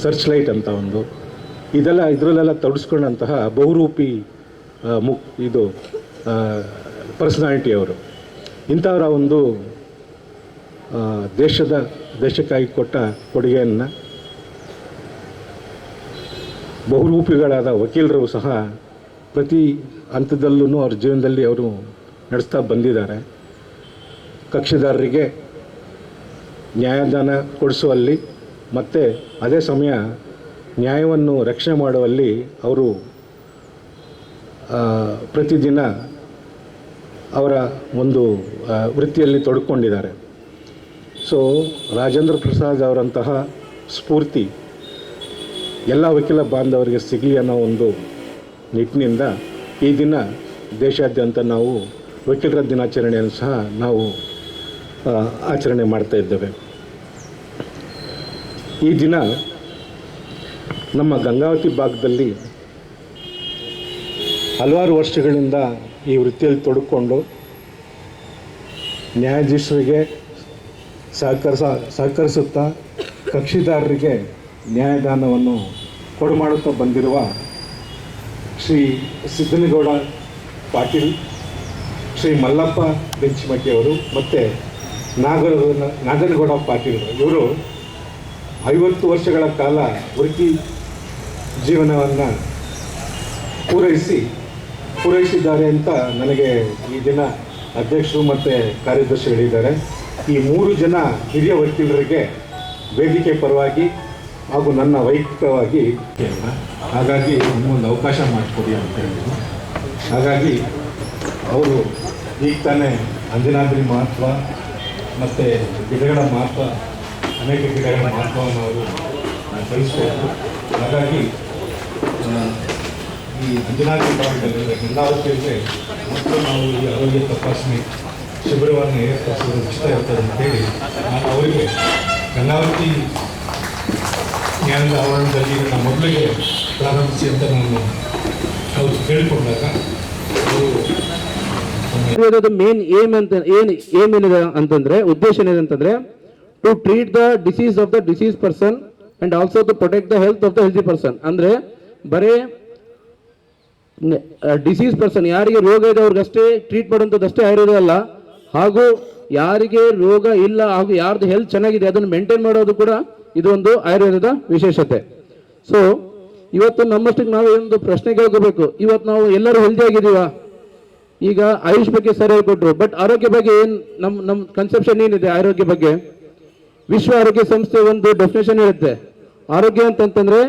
ಸರ್ಚ್ ಲೈಟ್ ಅಂತ ಒಂದು, ಇದರಲ್ಲೆಲ್ಲ ತೊಡಗಿಸ್ಕೊಂಡಂತಹ ಬಹುರೂಪಿ ಪರ್ಸನಾಲಿಟಿ ಅವರು. ಇಂಥವರ ಒಂದು ದೇಶಕ್ಕಾಗಿ ಕೊಟ್ಟ ಕೊಡುಗೆಯನ್ನು ಬಹುರೂಪಿಗಳಾದ ವಕೀಲರು ಸಹ ಪ್ರತಿ ಹಂತದಲ್ಲೂ ಅವ್ರ ಜೀವನದಲ್ಲಿ ಅವರು ನಡೆಸ್ತಾ ಬಂದಿದ್ದಾರೆ. ಕಕ್ಷಿದಾರರಿಗೆ ನ್ಯಾಯದಾನ ಕೊಡಿಸುವಲ್ಲಿ ಮತ್ತು ಅದೇ ಸಮಯ ನ್ಯಾಯವನ್ನು ರಕ್ಷಣೆ ಮಾಡುವಲ್ಲಿ ಅವರು ಪ್ರತಿದಿನ ಅವರ ಒಂದು ವೃತ್ತಿಯಲ್ಲಿ ತೊಡಕೊಂಡಿದ್ದಾರೆ. ಸೊ ರಾಜೇಂದ್ರ ಪ್ರಸಾದ್ ಅವರಂತಹ ಸ್ಫೂರ್ತಿ ಎಲ್ಲ ವಕೀಲ ಬಾಂಧವರಿಗೆ ಸಿಗಲಿ ಅನ್ನೋ ಒಂದು ನಿಟ್ಟಿನಿಂದ ಈ ದಿನ ದೇಶಾದ್ಯಂತ ನಾವು ವಕೀಲರ ದಿನಾಚರಣೆಯನ್ನು ಸಹ ನಾವು ಆಚರಣೆ ಮಾಡ್ತಾ ಇದ್ದೇವೆ. ಈ ದಿನ ನಮ್ಮ ಗಂಗಾವತಿ ಭಾಗದಲ್ಲಿ ಹಲವಾರು ವರ್ಷಗಳಿಂದ ಈ ವೃತ್ತಿಯಲ್ಲಿ ತೊಡಕೊಂಡು ನ್ಯಾಯಾಧೀಶರಿಗೆ ಸಹಕರಿಸುತ್ತಾ ಕಕ್ಷಿದಾರರಿಗೆ ನ್ಯಾಯದಾನವನ್ನು ಕೊಡುಮಾಡುತ್ತಾ ಬಂದಿರುವ ಶ್ರೀ ಸಿದ್ದನಗೌಡ ಪಾಟೀಲ್, ಶ್ರೀ ಮಲ್ಲಪ್ಪ ಬೆಂಚಿಮಟ್ಟಿಯವರು ಮತ್ತು ನಾಗನಗೌಡ ಪಾಟೀಲ್ ಇವರು 50 ವರ್ಷಗಳ ಕಾಲ ವೃತ್ತಿ ಜೀವನವನ್ನು ಪೂರೈಸಿದ್ದಾರೆ ಅಂತ ನನಗೆ ಈ ದಿನ ಅಧ್ಯಕ್ಷರು ಮತ್ತು ಕಾರ್ಯದರ್ಶಿಗಳಿದ್ದಾರೆ. ಈ 3 ಜನ ಹಿರಿಯ ವಕೀಲರಿಗೆ ವೇದಿಕೆ ಪರವಾಗಿ ಹಾಗೂ ನನ್ನ ವೈಯಕ್ತಿಕವಾಗಿ ಹಾಗಾಗಿ ನಮಗೊಂದು ಅವಕಾಶ ಮಾಡಿಕೊಡಿ ಅಂತ ಹೇಳಿದ್ರು. ಹಾಗಾಗಿ ಅವರು ಈಗ ತಾನೇ ಅಂಜನಾದ್ರಿ ಮಹತ್ವ ಮತ್ತು ಗಿಡಗಳ ಮಹತ್ವ, ಅನೇಕ ಗಿಡಗಳ ಮಹತ್ವವನ್ನು ಅವರು ಕಲಿಸ್ಬೇಕು. ಹಾಗಾಗಿ ಈ ಅಂಜನಾದ್ರಿ ಭಾಗದಲ್ಲಿ ಗಂಗಾವತಿಯಲ್ಲಿ ಮತ್ತು ನಾವು ಈ ಆರೋಗ್ಯ ತಪಾಸಣೆ ಶಿಬಿರವನ್ನು ಏರ್ಪಡಿಸೋದು ಉಚಿತ ಇರ್ತದೆ ಅಂತೇಳಿ ನಾನು ಅವರಿಗೆ ಗಂಗಾವತಿ ಜ್ಞಾನದ ಆವರಣದಲ್ಲಿ ನನ್ನ ಮೊದಲಿಗೆ ಪ್ರಾರಂಭಿಸಿ ಅಂತ ನಾನು ಅವರು ಕೇಳಿಕೊಂಡಾಗ ಆಯುರ್ವೇದದ ಮೇನ್ ಏಮ್ ಏನಿದೆ ಅಂತಂದ್ರೆ ಉದ್ದೇಶ ಏನಿದೆ ಅಂತಂದ್ರೆ to treat the disease of the disease person and also to protect the health of the healthy person. ಅಂದ್ರೆ ಬರೇ ಡಿಸೀಸ್ ಪರ್ಸನ್ ಯಾರಿಗೆ ರೋಗ ಇದೆ ಅವ್ರಿಗಷ್ಟೇ ಟ್ರೀಟ್ ಮಾಡುವಂಥದ್ದಷ್ಟೇ ಆಯುರ್ವೇದ ಅಲ್ಲ, ಹಾಗೂ ಯಾರಿಗೆ ರೋಗ ಇಲ್ಲ ಹಾಗೂ ಯಾರ್ದು ಹೆಲ್ತ್ ಚೆನ್ನಾಗಿದೆ ಅದನ್ನು ಮೇಂಟೈನ್ ಮಾಡೋದು ಕೂಡ ಇದು ಒಂದು ಆಯುರ್ವೇದದ ವಿಶೇಷತೆ. ಸೊ ಇವತ್ತು ನಮ್ಮಷ್ಟಕ್ಕೆ ನಾವು ಒಂದು ಪ್ರಶ್ನೆ ಕೇಳ್ಕೋಬೇಕು, ಇವತ್ತು ನಾವು ಎಲ್ಲರೂ ಹೆಲ್ದಿ ಆಗಿದ್ದೀವಾ? ಈಗ ಆಯುಷ್ ಬಗ್ಗೆ ಸರಿ ಹೇಳ್ಕೊಟ್ರು, ಬಟ್ ಆರೋಗ್ಯ ಬಗ್ಗೆ ಏನು ನಮ್ಮ ಕನ್ಸೆಪ್ಷನ್ ಏನಿದೆ ಆರೋಗ್ಯ ಬಗ್ಗೆ? ವಿಶ್ವ ಆರೋಗ್ಯ ಸಂಸ್ಥೆ ಒಂದು ಡೆಫಿನೇಷನ್ ಇರುತ್ತೆ. ಆರೋಗ್ಯ ಅಂತಂತಂದ್ರೆ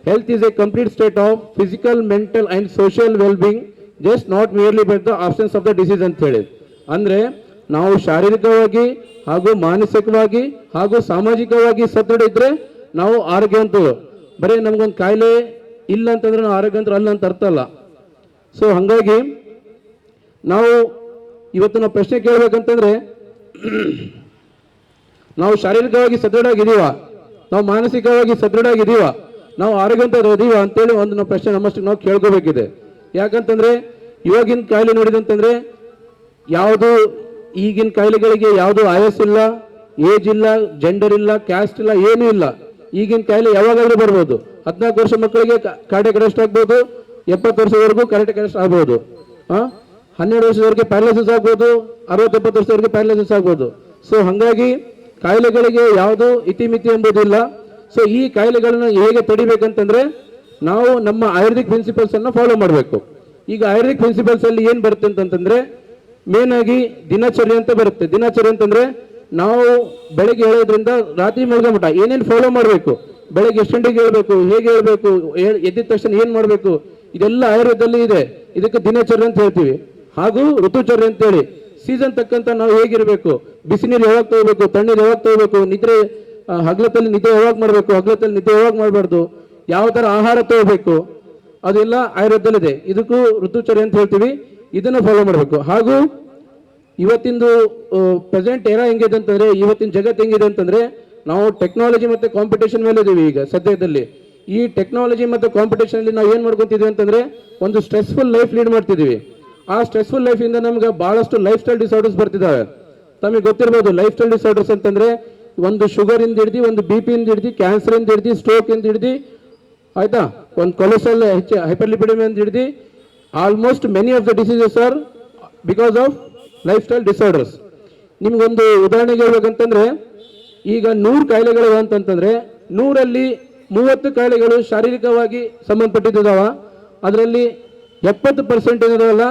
health is A complete state of physical, mental and social wellbeing, just not merely by the absence of the disease ಅಂತ ಹೇಳಿ. ಅಂದ್ರೆ ನಾವು ಶಾರೀರಿಕವಾಗಿ ಹಾಗೂ ಮಾನಸಿಕವಾಗಿ ಹಾಗೂ ಸಾಮಾಜಿಕವಾಗಿ ಸದೃಢ ಇದ್ರೆ ನಾವು ಆರೋಗ್ಯವಂತರು. ಬರೀ ನಮ್ಗೊಂದು ಕಾಯಿಲೆ ಇಲ್ಲ ಅಂತಂದ್ರೆ ನಾವು ಆರೋಗ್ಯವಂತರು ಅಲ್ಲ ಅಂತ ಅರ್ಥ ಅಲ್ಲ. ಸೊ ಹಾಗಾಗಿ ನಾವು ಇವತ್ತು ನಾವು ಪ್ರಶ್ನೆ ಕೇಳಬೇಕಂತಂದ್ರೆ ನಾವು ಶಾರೀರಿಕವಾಗಿ ಸದೃಢ ಆಗಿದೀವ, ನಾವು ಮಾನಸಿಕವಾಗಿ ಸದೃಢ ಆಗಿದೀವ, ನಾವು ಆರೋಗ್ಯವಂತ ಇದೀವ ಅಂತೇಳಿ ಒಂದು ನಾವು ಪ್ರಶ್ನೆ ನಮ್ಮಷ್ಟು ನಾವು ಕೇಳ್ಕೋಬೇಕಿದೆ. ಯಾಕಂತಂದ್ರೆ ಇವಾಗಿನ ಕಾಯಿಲೆ ನೋಡಿದಂತಂದ್ರೆ ಯಾವುದು ಈಗಿನ ಕಾಯಿಲೆಗಳಿಗೆ ಯಾವುದು ಆಯಸ್ಸಿಲ್ಲ, ಏಜ್ ಇಲ್ಲ, ಜೆಂಡರ್ ಇಲ್ಲ, ಕ್ಯಾಸ್ಟ್ ಇಲ್ಲ, ಏನೂ ಇಲ್ಲ. ಈಗಿನ ಕಾಯಿಲೆ ಯಾವಾಗಾದ್ರೂ ಬರ್ಬೋದು. 14 ವರ್ಷ ಮಕ್ಕಳಿಗೆ ಕಾರ್ಡಿಯಾಕ್ ಅರೆಸ್ಟ್ ಆಗ್ಬೋದು, 70 ವರ್ಷದವರೆಗೂ ಕಾರ್ಡಿಯಾಕ್ ಅರೆಸ್ಟ್ ಆಗ್ಬೋದು, 12 ವರ್ಷದವರೆಗೆ ಪ್ಯಾರಲೈಸಿಸ್ ಆಗ್ಬೋದು, 60-70 ವರ್ಷದವರೆಗೆ ಪ್ಯಾರಲೈಸಿಸ್ ಆಗ್ಬೋದು. ಸೊ ಹಾಗಾಗಿ ಕಾಯಿಲೆಗಳಿಗೆ ಯಾವುದು ಇತಿಮಿತಿ ಎಂಬುದಿಲ್ಲ. ಸೊ ಈ ಕಾಯಿಲೆಗಳನ್ನ ಹೇಗೆ ತಡಿಬೇಕಂತಂದ್ರೆ ನಾವು ನಮ್ಮ ಆಯುರ್ವೇದಿಕ್ ಪ್ರಿನ್ಸಿಪಲ್ಸ್ ಅನ್ನ ಫಾಲೋ ಮಾಡಬೇಕು. ಈಗ ಆಯುರ್ವೇದಿಕ್ ಪ್ರಿನ್ಸಿಪಲ್ಸ್ ಅಲ್ಲಿ ಏನ್ ಬರುತ್ತೆ ಅಂತಂದ್ರೆ ಮೇನ್ ಆಗಿ ದಿನಚರ್ಯ ಅಂತ ಬರುತ್ತೆ. ದಿನಚರ್ಯ ಅಂತಂದ್ರೆ ನಾವು ಬೆಳಗ್ಗೆ ಹೇಳೋದ್ರಿಂದ ರಾತ್ರಿ ಮಲಗಮಟ ಏನೇನು ಫಾಲೋ ಮಾಡಬೇಕು, ಬೆಳಗ್ಗೆ ಎಷ್ಟು ಗಂಟೆಗೆ ಹೇಳ್ಬೇಕು, ಹೇಗೆ ಹೇಳ್ಬೇಕು, ಎದ್ದಿದ ತಕ್ಷಣ ಏನ್ ಮಾಡಬೇಕು, ಇದೆಲ್ಲ ಆಯುರ್ವೇದದಲ್ಲಿ ಇದೆ. ಇದಕ್ಕೆ ದಿನಚರ್ಯ ಅಂತ ಹೇಳ್ತೀವಿ. ಹಾಗೂ ಋತುಚರ್ಯ ಅಂತೇಳಿ ಸೀಸನ್ ತಕ್ಕಂತ ನಾವು ಹೇಗಿರ್ಬೇಕು, ಬಿಸಿ ನೀರು ಯಾವಾಗ ತಗೋಬೇಕು, ತಣ್ಣೀರು ಯಾವಾಗ ತಗೋಬೇಕು, ನಿದ್ರೆ ಹಗಲತ್ತಲ್ಲಿ ನಿದ್ದೆ ಯಾವಾಗ ಮಾಡಬೇಕು, ಹಗಲತ್ತಲ್ಲಿ ನಿದ್ದೆ ಯಾವಾಗ ಮಾಡಬಾರ್ದು, ಯಾವ ತರ ಆಹಾರ ತಗೋಬೇಕು, ಅದೆಲ್ಲ ಆಯುರ್ವೇದದಲ್ಲಿದೆ. ಇದಕ್ಕೂ ಋತುಚರ್ಯ ಅಂತ ಹೇಳ್ತೀವಿ. ಇದನ್ನ ಫಾಲೋ ಮಾಡಬೇಕು. ಹಾಗೂ ಇವತ್ತಿಂದು ಪ್ರೆಸೆಂಟ್ ಏರಾ ಹೆಂಗಿದೆ ಅಂತಂದ್ರೆ, ಇವತ್ತಿನ ಜಗತ್ತು ಹೆಂಗಿದೆ ಅಂತಂದ್ರೆ ನಾವು ಟೆಕ್ನಾಲಜಿ ಮತ್ತೆ ಕಾಂಪಿಟೇಷನ್ ಮೇಲೆ ಇದೀವಿ. ಈಗ ಸದ್ಯದಲ್ಲಿ ಈ ಟೆಕ್ನಾಲಜಿ ಮತ್ತೆ ಕಾಂಪಿಟೇಷನ್ ಅಲ್ಲಿ ನಾವು ಏನ್ ಮಾಡ್ಕೊಂತಿದ್ವಿ ಅಂತಂದ್ರೆ ಒಂದು ಸ್ಟ್ರೆಸ್ಫುಲ್ ಲೈಫ್ ಲೀಡ್ ಮಾಡ್ತಿದೀವಿ. ಆ ಸ್ಟ್ರೆಸ್ಫುಲ್ ಲೈಫ್ ಇಂದ ನಮ್ಗೆ ಬಹಳಷ್ಟು ಲೈಫ್ ಸ್ಟೈಲ್ ಡಿಸಾರ್ಡರ್ಸ್ ಬರ್ತಿದ್ದಾವೆ. ತಮಗೆ ಗೊತ್ತಿರ್ಬೋದು ಲೈಫ್ ಸ್ಟೈಲ್ ಡಿಸಾರ್ಡರ್ಸ್ ಅಂತಂದ್ರೆ ಒಂದು ಶುಗರ್ ಇಂದ ಹಿಡಿದು, ಒಂದು BP ಇಂದ ಹಿಡಿದು, ಕ್ಯಾನ್ಸರ್ ಇಂದ ಹಿಡಿದು, ಸ್ಟ್ರೋಕ್ ಇಂದ ಹಿಡಿದು, ಆಯ್ತಾ, ಒಂದು ಕೊಲೆಸ್ಟ್ರಾಲ್ ಹೈಪರ್ಲಿಪಿಡೆಮಿಯಾ ಇಂದ ಹಿಡಿದು almost many of the diseases are because of life style disorders. ನಿಮ್ಗೊಂದು ಉದಾಹರಣೆಗೆ ಹೇಳ್ಬೇಕಂತಂದ್ರೆ ಈಗ 100 ಕಾಯಿಲೆಗಳು ಅಂತಂತಂದ್ರೆ 100ರಲ್ಲಿ 30 ಕಾಯಿಲೆಗಳು ಶಾರೀರಿಕವಾಗಿ ಸಂಬಂಧಪಟ್ಟಿದ್ದಾವ. ಅದರಲ್ಲಿ 70% ಏನಿದಾವಲ್ಲ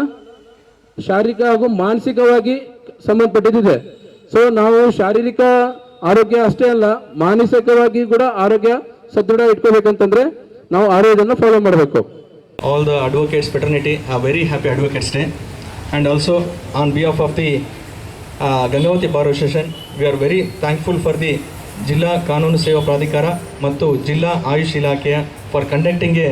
ಶಾರೀರಿಕ ಹಾಗೂ ಮಾನಸಿಕವಾಗಿ ಸಂಬಂಧಪಟ್ಟಿದೆ. ಸೊ ನಾವು ಶಾರೀರಿಕ ಆರೋಗ್ಯ ಅಷ್ಟೇ ಅಲ್ಲ, ಮಾನಸಿಕವಾಗಿ ಕೂಡ ಆರೋಗ್ಯ ಸದೃಢ ಇಟ್ಕೋಬೇಕಂತಂದ್ರೆ ನಾವು ಆರೋಗ್ಯವನ್ನು ಫಾಲೋ ಮಾಡಬೇಕು. All the advocates fraternity a very happy Advocates Day, and also on behalf of the Gangavati Bar Association we are very thankful for the Jilla Kanunu Seva Pradhikara ಮತ್ತು ಜಿಲ್ಲಾ ಆಯುಷ್ ಇಲಾಖೆಯ for conducting a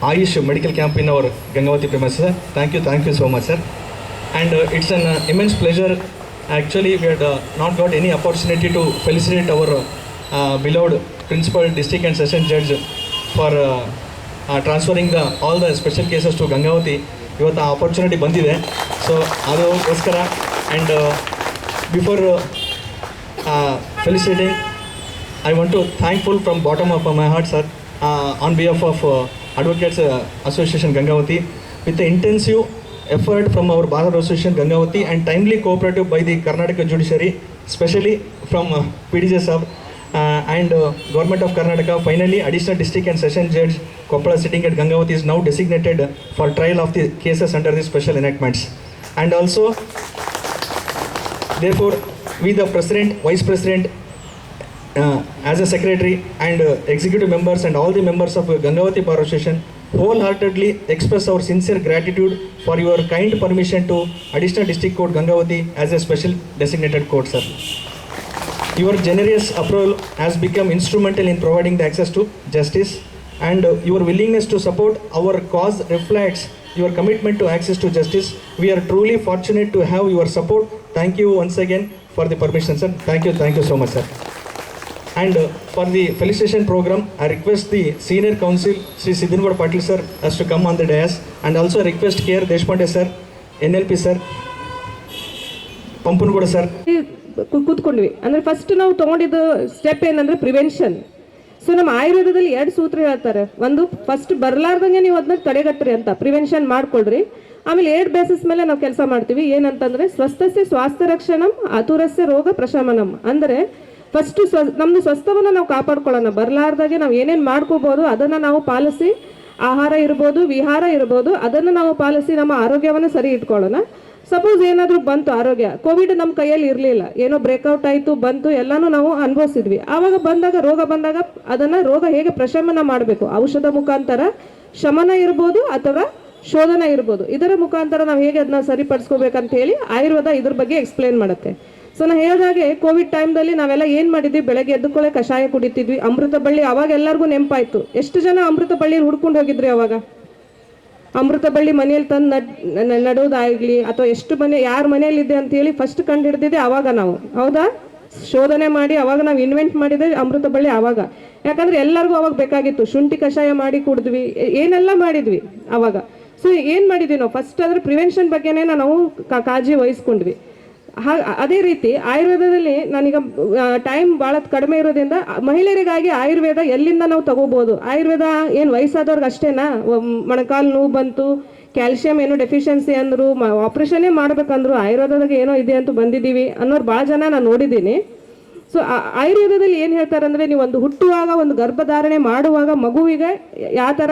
Ayush medical camp in our Gangavati premises. Thank you so much sir, and it's an immense pleasure. Actually we had not got any opportunity to felicitate our beloved principal district and session judge for transferring all the special cases to Gangavati. ಇವತ್ತು ಆ ಆಪರ್ಚುನಿಟಿ ಬಂದಿದೆ. ಸೊ ಅದಕ್ಕೋಸ್ಕರ and before felicitating, I want to thankful from bottom of my heart sir, on behalf of Advocates Association Gangavati, with the intensive effort from our Bar Association Gangavati and timely cooperative by the Karnataka Judiciary, especially from PDJ sir and Government of Karnataka. Finally Additional District and Session Judge Koppala sitting at Gangavati is now designated for trial of the cases under the special enactments. And also therefore we the President, Vice President, as a Secretary and executive members and all the members of Gangavati Bar Association wholeheartedly express our sincere gratitude for your kind permission to Additional District Court Gangavati as a special designated court sir. Your generous approval has become instrumental in providing the access to justice, and your willingness to support our cause reflects your commitment to access to justice. We are truly fortunate to have your support. Thank you once again for the permission, sir. Thank you so much, sir. And for the felicitation program, I request the senior counsel, Sri Siddhingoda Patil sir, as to come on the dais, and also request K.R. Deshpande sir, NLP sir, Pampunagoda sir. ಕೂತ್ಕೊಂಡ್ವಿ ಅಂದರೆ ಫಸ್ಟ್ ನಾವು ತೊಗೊಂಡಿದ್ದು ಸ್ಟೆಪ್ ಏನಂದ್ರೆ ಪ್ರಿವೆನ್ಷನ್. ಸೊ ನಮ್ಮ ಆಯುರ್ವೇದದಲ್ಲಿ 2 ಸೂತ್ರ ಹೇಳ್ತಾರೆ. ಒಂದು ಫಸ್ಟ್ ಬರಲಾರ್ದಂಗೆ ನೀವು ಅದನ್ನ ತಡೆಗಟ್ಟ್ರಿ ಅಂತ, ಪ್ರಿವೆನ್ಷನ್ ಮಾಡ್ಕೊಳ್ರಿ. ಆಮೇಲೆ 2 ಬೇಸಿಸ್ ಮೇಲೆ ನಾವು ಕೆಲಸ ಮಾಡ್ತೀವಿ. ಏನಂತಂದ್ರೆ ಸ್ವಸ್ಥಸ್ಯ ಸ್ವಾಸ್ಥ್ಯ ರಕ್ಷಣಂ, ಆತುರಸ್ಯ ರೋಗ ಪ್ರಶಮನಂ. ಅಂದರೆ ಫಸ್ಟ್ ನಮ್ದು ಸ್ವಸ್ಥವನ್ನು ನಾವು ಕಾಪಾಡ್ಕೊಳ್ಳೋಣ. ಬರಲಾರ್ದಾಗೆ ನಾವು ಏನೇನು ಮಾಡ್ಕೋಬೋದು ಅದನ್ನು ನಾವು ಪಾಲಿಸಿ, ಆಹಾರ ಇರ್ಬೋದು, ವಿಹಾರ ಇರ್ಬೋದು, ಅದನ್ನು ನಾವು ಪಾಲಿಸಿ ನಮ್ಮ ಆರೋಗ್ಯವನ್ನು ಸರಿ ಇಟ್ಕೊಳ್ಳೋಣ. ಸಪೋಸ್ ಏನಾದರೂ ಬಂತು ಆರೋಗ್ಯ, ಕೋವಿಡ್ ನಮ್ಮ ಕೈಯಲ್ಲಿ ಇರಲಿಲ್ಲ, ಏನೋ ಬ್ರೇಕ್ಔಟ್ ಆಯಿತು, ಬಂತು, ಎಲ್ಲನೂ ನಾವು ಅನುಭವಿಸಿದ್ವಿ. ಆವಾಗ ಬಂದಾಗ ರೋಗ ಬಂದಾಗ ಅದನ್ನು ರೋಗ ಹೇಗೆ ಪ್ರಶಮನ ಮಾಡಬೇಕು, ಔಷಧ ಮುಖಾಂತರ ಶಮನ ಇರ್ಬೋದು ಅಥವಾ ಶೋಧನ ಇರ್ಬೋದು, ಇದರ ಮುಖಾಂತರ ನಾವು ಹೇಗೆ ಅದನ್ನ ಸರಿಪಡಿಸ್ಕೋಬೇಕಂತ ಹೇಳಿ ಆಯುರ್ವೇದ ಇದ್ರ ಬಗ್ಗೆ ಎಕ್ಸ್ಪ್ಲೇನ್ ಮಾಡುತ್ತೆ. ಸೊ ನಾನು ಹೇಳಿದಾಗೆ ಕೋವಿಡ್ ಟೈಮ್ದಲ್ಲಿ ನಾವೆಲ್ಲ ಏನು ಮಾಡಿದ್ವಿ, ಬೆಳಗ್ಗೆ ಎದ್ದುಕೊಳ್ಳೆ ಕಷಾಯ ಕುಡಿತಿದ್ವಿ, ಅಮೃತ ಬಳ್ಳಿ. ಅವಾಗ ಎಲ್ಲರಿಗೂ ನೆನಪಾಯ್ತು. ಎಷ್ಟು ಜನ ಅಮೃತ ಬಳ್ಳಿ ಹುಡ್ಕೊಂಡು ಹೋಗಿದ್ರಿ ಅವಾಗ? ಅಮೃತ ಬಳ್ಳಿ ಮನೆಯಲ್ಲಿ ತಂದು ನಡೋದಾಗಲಿ ಅಥವಾ ಎಷ್ಟು ಮನೆ ಯಾರ ಮನೆಯಲ್ಲಿದೆ ಅಂತ ಹೇಳಿ ಫಸ್ಟ್ ಕಂಡು ಹಿಡಿದಿದೆ ಅವಾಗ ನಾವು, ಹೌದಾ? ಶೋಧನೆ ಮಾಡಿ ಅವಾಗ ನಾವು ಇನ್ವೆಂಟ್ ಮಾಡಿದೆ ಅಮೃತ ಬಳ್ಳಿ ಅವಾಗ. ಯಾಕಂದ್ರೆ ಎಲ್ಲರಿಗೂ ಅವಾಗ ಬೇಕಾಗಿತ್ತು. ಶುಂಠಿ ಕಷಾಯ ಮಾಡಿ ಕುಡಿದ್ವಿ, ಏನೆಲ್ಲ ಮಾಡಿದ್ವಿ ಅವಾಗ. ಸೊ ಏನು ಮಾಡಿದ್ವಿ ನಾವು ಫಸ್ಟ್ ಅಂದರೆ ಪ್ರಿವೆನ್ಷನ್ ಬಗ್ಗೆನೇ ನಾವು ಕಾಳಜಿ ವಹಿಸ್ಕೊಂಡ್ವಿ. ಅದೇ ರೀತಿ ಆಯುರ್ವೇದದಲ್ಲಿ ನಾನೀಗ ಟೈಮ್ ಭಾಳ ಕಡಿಮೆ ಇರೋದ್ರಿಂದ ಮಹಿಳೆಯರಿಗಾಗಿ ಆಯುರ್ವೇದ ಎಲ್ಲಿಂದ ನಾವು ತಗೋಬೋದು. ಆಯುರ್ವೇದ ಏನು ವಯಸ್ಸಾದವ್ರಿಗೆ ಅಷ್ಟೇನಾ? ಮೊಣಕಾಲು ನೋವು ಬಂತು, ಕ್ಯಾಲ್ಸಿಯಂ ಏನೋ ಡೆಫಿಷಿಯನ್ಸಿ ಅಂದರು, ಆಪ್ರೇಷನ್ನೇ ಮಾಡ್ಬೇಕಂದ್ರು, ಆಯುರ್ವೇದದಾಗ ಏನೋ ಇದೆ ಅಂತ ಬಂದಿದ್ದೀವಿ ಅನ್ನೋರು ಭಾಳ ಜನ ನಾನು ನೋಡಿದ್ದೀನಿ. ಸೊ ಆಯುರ್ವೇದದಲ್ಲಿ ಏನು ಹೇಳ್ತಾರೆ ಅಂದರೆ, ನೀವು ಒಂದು ಹುಟ್ಟುವಾಗ, ಒಂದು ಗರ್ಭಧಾರಣೆ ಮಾಡುವಾಗ ಮಗುವಿಗೆ ಯಾವ ಥರ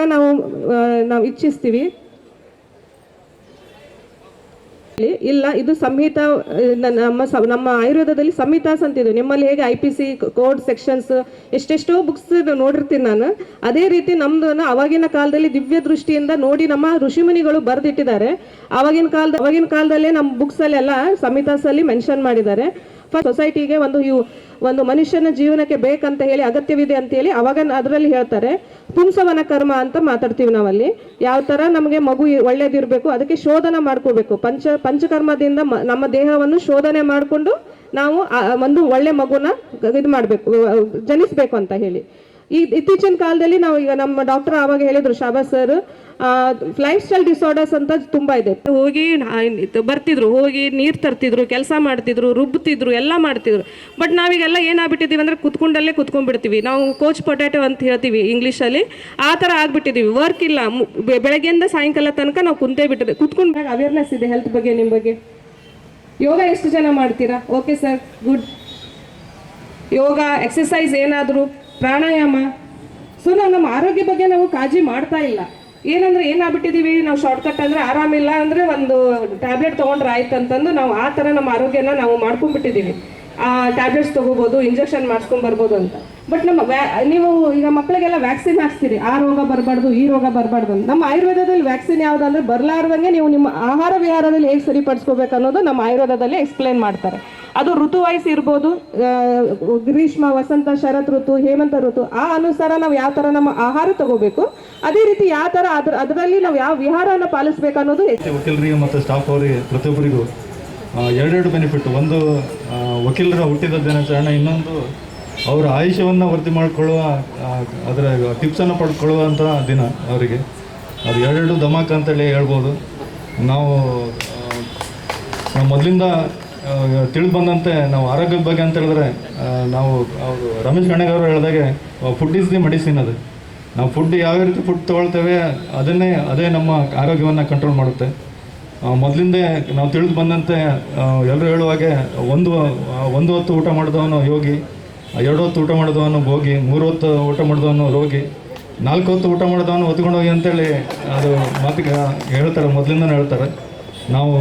ನಾವು ಇಚ್ಛಿಸ್ತೀವಿ ಇಲ್ಲ, ಇದು ಸಂಹಿತ. ನಮ್ಮ ಆಯುರ್ವೇದದಲ್ಲಿ ಸಂಹಿತಾಸ್ ಅಂತಿದ್ವು. ನಿಮ್ಮಲ್ಲಿ ಹೇಗೆ IPC ಕೋಡ್ ಸೆಕ್ಷನ್ಸ್ ಎಷ್ಟೆಷ್ಟೋ ಬುಕ್ಸ್ ನೋಡಿರ್ತೀನಿ ನಾನು. ಅದೇ ರೀತಿ ನಮ್ದು ಅವಾಗಿನ ಕಾಲದಲ್ಲಿ ದಿವ್ಯ ದೃಷ್ಟಿಯಿಂದ ನೋಡಿ ನಮ್ಮ ಋಷಿಮುನಿಗಳು ಬರೆದಿಟ್ಟಿದ್ದಾರೆ. ಆವಾಗಿನ ಕಾಲದಲ್ಲೇ ನಮ್ಮ ಬುಕ್ಸಲ್ಲೆಲ್ಲ ಸಂಹಿತಾಸಲ್ಲಿ ಮೆನ್ಷನ್ ಮಾಡಿದ್ದಾರೆ. ಸೊಸೈಟಿಗೆ ಒಂದು ಮನುಷ್ಯನ ಜೀವನಕ್ಕೆ ಬೇಕಂತ ಹೇಳಿ, ಅಗತ್ಯವಿದೆ ಅಂತ ಹೇಳಿ ಅವಾಗ ಅದರಲ್ಲಿ ಹೇಳ್ತಾರೆ. ಪುಂಸವನ ಕರ್ಮ ಅಂತ ಮಾತಾಡ್ತೀವಿ ನಾವಲ್ಲಿ. ಯಾವ ಥರ ನಮಗೆ ಮಗು ಒಳ್ಳೇದಿರಬೇಕು, ಅದಕ್ಕೆ ಶೋಧನ ಮಾಡ್ಕೋಬೇಕು. ಪಂಚಕರ್ಮದಿಂದ ನಮ್ಮ ದೇಹವನ್ನು ಶೋಧನೆ ಮಾಡಿಕೊಂಡು ನಾವು ಒಂದು ಒಳ್ಳೆ ಮಗುನ ಇದು ಮಾಡಬೇಕು, ಜನಿಸ್ಬೇಕು ಅಂತ ಹೇಳಿ. ಇತ್ತೀಚಿನ ಕಾಲದಲ್ಲಿ ನಾವು ಈಗ ನಮ್ಮ ಡಾಕ್ಟರ್ ಆವಾಗ ಹೇಳಿದ್ರು, ಶಾಬಾಸ್ ಸರ್, ಲೈಫ್ ಸ್ಟೈಲ್ ಡಿಸಾರ್ಡರ್ಸ್ ಅಂತ ತುಂಬ ಇದೆ. ಹೋಗಿ ಬರ್ತಿದ್ರು, ಹೋಗಿ ನೀರು ತರ್ತಿದ್ರು, ಕೆಲಸ ಮಾಡ್ತಿದ್ರು, ರುಬ್ತಿದ್ರು, ಎಲ್ಲ ಮಾಡ್ತಿದ್ರು. ಬಟ್ ನಾವೀಗೆಲ್ಲ ಏನಾಗ್ಬಿಟ್ಟಿದ್ದೀವಿ ಅಂದರೆ ಕುತ್ಕೊಂಡಲ್ಲೇ ಕುತ್ಕೊಂಡ್ಬಿಡ್ತೀವಿ. ನಾವು ಕೋಚ್ ಪೊಟ್ಯಾಟೊ ಅಂತ ಹೇಳ್ತೀವಿ ಇಂಗ್ಲೀಷಲ್ಲಿ. ಆ ಥರ ಆಗ್ಬಿಟ್ಟಿದ್ದೀವಿ. ವರ್ಕ್ ಇಲ್ಲ, ಬೆಳಗ್ಗೆಯಿಂದ ಸಾಯಂಕಾಲ ತನಕ ನಾವು ಕುಂತೇ ಬಿಟ್ಟಿದ್ದೀವಿ. ಕುತ್ಕೊಂಡಾಗ ಅವೇರ್ನೆಸ್ ಇದೆ ಹೆಲ್ತ್ ಬಗ್ಗೆ. ನಿಮ್ಮ ಬಗ್ಗೆ ಯೋಗ ಎಷ್ಟು ಜನ ಮಾಡ್ತೀರಾ? Okay sir, good. ಯೋಗ, ಎಕ್ಸಸೈಸ್ ಏನಾದರೂ, ಪ್ರಾಣಾಯಾಮ. ಸೊ ನಾವು ನಮ್ಮ ಆರೋಗ್ಯ ಬಗ್ಗೆ ನಾವು ಕಾಳಜಿ ಮಾಡ್ತಾ ಇಲ್ಲ. ಏನಂದ್ರೆ ಏನಾಗ್ಬಿಟ್ಟಿದ್ದೀವಿ, ನಾವು ಶಾರ್ಟ್ಕಟ್ ಅಂದರೆ ಆರಾಮಿಲ್ಲ ಅಂದರೆ ಒಂದು ಟ್ಯಾಬ್ಲೆಟ್ ತೊಗೊಂಡ್ರೆ ಆಯ್ತು ಅಂತಂದು ನಾವು ಆ ಥರ ನಮ್ಮ ಆರೋಗ್ಯನ ನಾವು ಮಾಡ್ಕೊಂಡ್ಬಿಟ್ಟಿದ್ದೀವಿ. ಟ್ಯಾಬ್ಲೆಟ್ಸ್ ತೊಗೋಬೋದು, ಇಂಜೆಕ್ಷನ್ ಮಾಡಿಸ್ಕೊಂಡ್ಬರ್ಬೋದು ಅಂತ. ಬಟ್ ನೀವು ಈಗ ಮಕ್ಕಳಿಗೆಲ್ಲ ವ್ಯಾಕ್ಸಿನ್ ಹಾಕ್ಸ್ತೀರಿ, ಆ ರೋಗ ಬರಬಾರ್ದು, ಈ ರೋಗ ಬರಬಾರ್ದು ಅಂತ. ನಮ್ಮ ಆಯುರ್ವೇದದಲ್ಲಿ ವ್ಯಾಕ್ಸಿನ್ ಯಾವುದಂದ್ರೆ ಬರಲಾರ್ದಂಗೆ ನೀವು ನಿಮ್ಮ ಆಹಾರ ವಿಹಾರದಲ್ಲಿ ಹೇಗೆ ಸರಿಪಡಿಸ್ಕೋಬೇಕು ಅನ್ನೋದು ನಮ್ಮ ಆಯುರ್ವೇದದಲ್ಲಿ ಎಕ್ಸ್ಪ್ಲೇನ್ ಮಾಡ್ತಾರೆ. ಅದು ಋತು ವಯಸ್ಸು ಇರ್ಬೋದು, ಗ್ರೀಷ್ಮ, ವಸಂತ, ಶರತ್ ಋತು, ಹೇಮಂತ ಋತು, ಆ ಅನುಸಾರ ನಾವು ಯಾವ ಥರ ನಮ್ಮ ಆಹಾರ ತಗೋಬೇಕು, ಅದೇ ರೀತಿ ಯಾವ ಥರ ಅದರಲ್ಲಿ ನಾವು ಯಾವ ವಿಹಾರವನ್ನು ಪಾಲಿಸ್ಬೇಕು ಅನ್ನೋದು. ವಕೀಲರಿಗೆ ಮತ್ತು ಸ್ಟಾಫ್ ಅವರಿಗೆ ಪ್ರತಿಯೊಬ್ಬರಿಗೂ ಎರಡೆರಡು ಬೆನಿಫಿಟ್. ಒಂದು ವಕೀಲರ ಹುಟ್ಟಿದ ದಿನಾಚರಣೆ, ಇನ್ನೊಂದು ಅವರ ಆಯುಷ್ಯವನ್ನು ವೃದ್ಧಿ ಮಾಡಿಕೊಳ್ಳುವ, ಅದರ ಟಿಪ್ಸನ್ನು ಪಡ್ಕೊಳ್ಳುವಂಥ ದಿನ ಅವರಿಗೆ. ಅದು ಎರಡೆರಡು ಧಮಾಕ ಅಂತೇಳಿ ಹೇಳ್ಬೋದು. ನಾವು ಮೊದಲಿಂದ ತಿಳಿದು ಬಂದಂತೆ ನಾವು ಆರೋಗ್ಯದ ಬಗ್ಗೆ ಅಂತ ಹೇಳಿದ್ರೆ, ನಾವು ಅವರು ರಮೇಶ್ ಗಣೇಗವರು ಹೇಳಿದಾಗೆ ಫುಡ್ ಈಸ್ ದಿ ಮೆಡಿಸಿನ್. ಅದು ನಾವು ಫುಡ್ ಯಾವ ರೀತಿ ಫುಡ್ ತೊಗೊಳ್ತೇವೆ ಅದೇ ನಮ್ಮ ಆರೋಗ್ಯವನ್ನು ಕಂಟ್ರೋಲ್ ಮಾಡುತ್ತೆ. ಮೊದಲಿಂದ ನಾವು ತಿಳಿದು ಬಂದಂತೆ ಎಲ್ಲರೂ ಹೇಳುವಾಗೆ ಒಂದು ಹೊತ್ತು ಊಟ ಮಾಡಿದವನು ಯೋಗಿ, 2 ಹೊತ್ತು ಊಟ ಮಾಡಿದವನು ಭೋಗಿ, 3 ಹೊತ್ತು ಊಟ ಮಾಡಿದವನು ರೋಗಿ, 4 ಹೊತ್ತು ಊಟ ಮಾಡಿದವನು ಹೊತ್ಕೊಂಡು ಹೋಗಿ ಅಂತೇಳಿ ಅದು ಮಾತಿಗೆ ಹೇಳ್ತಾರೆ, ಮೊದಲಿಂದನೇ ಹೇಳ್ತಾರೆ. ನಾವು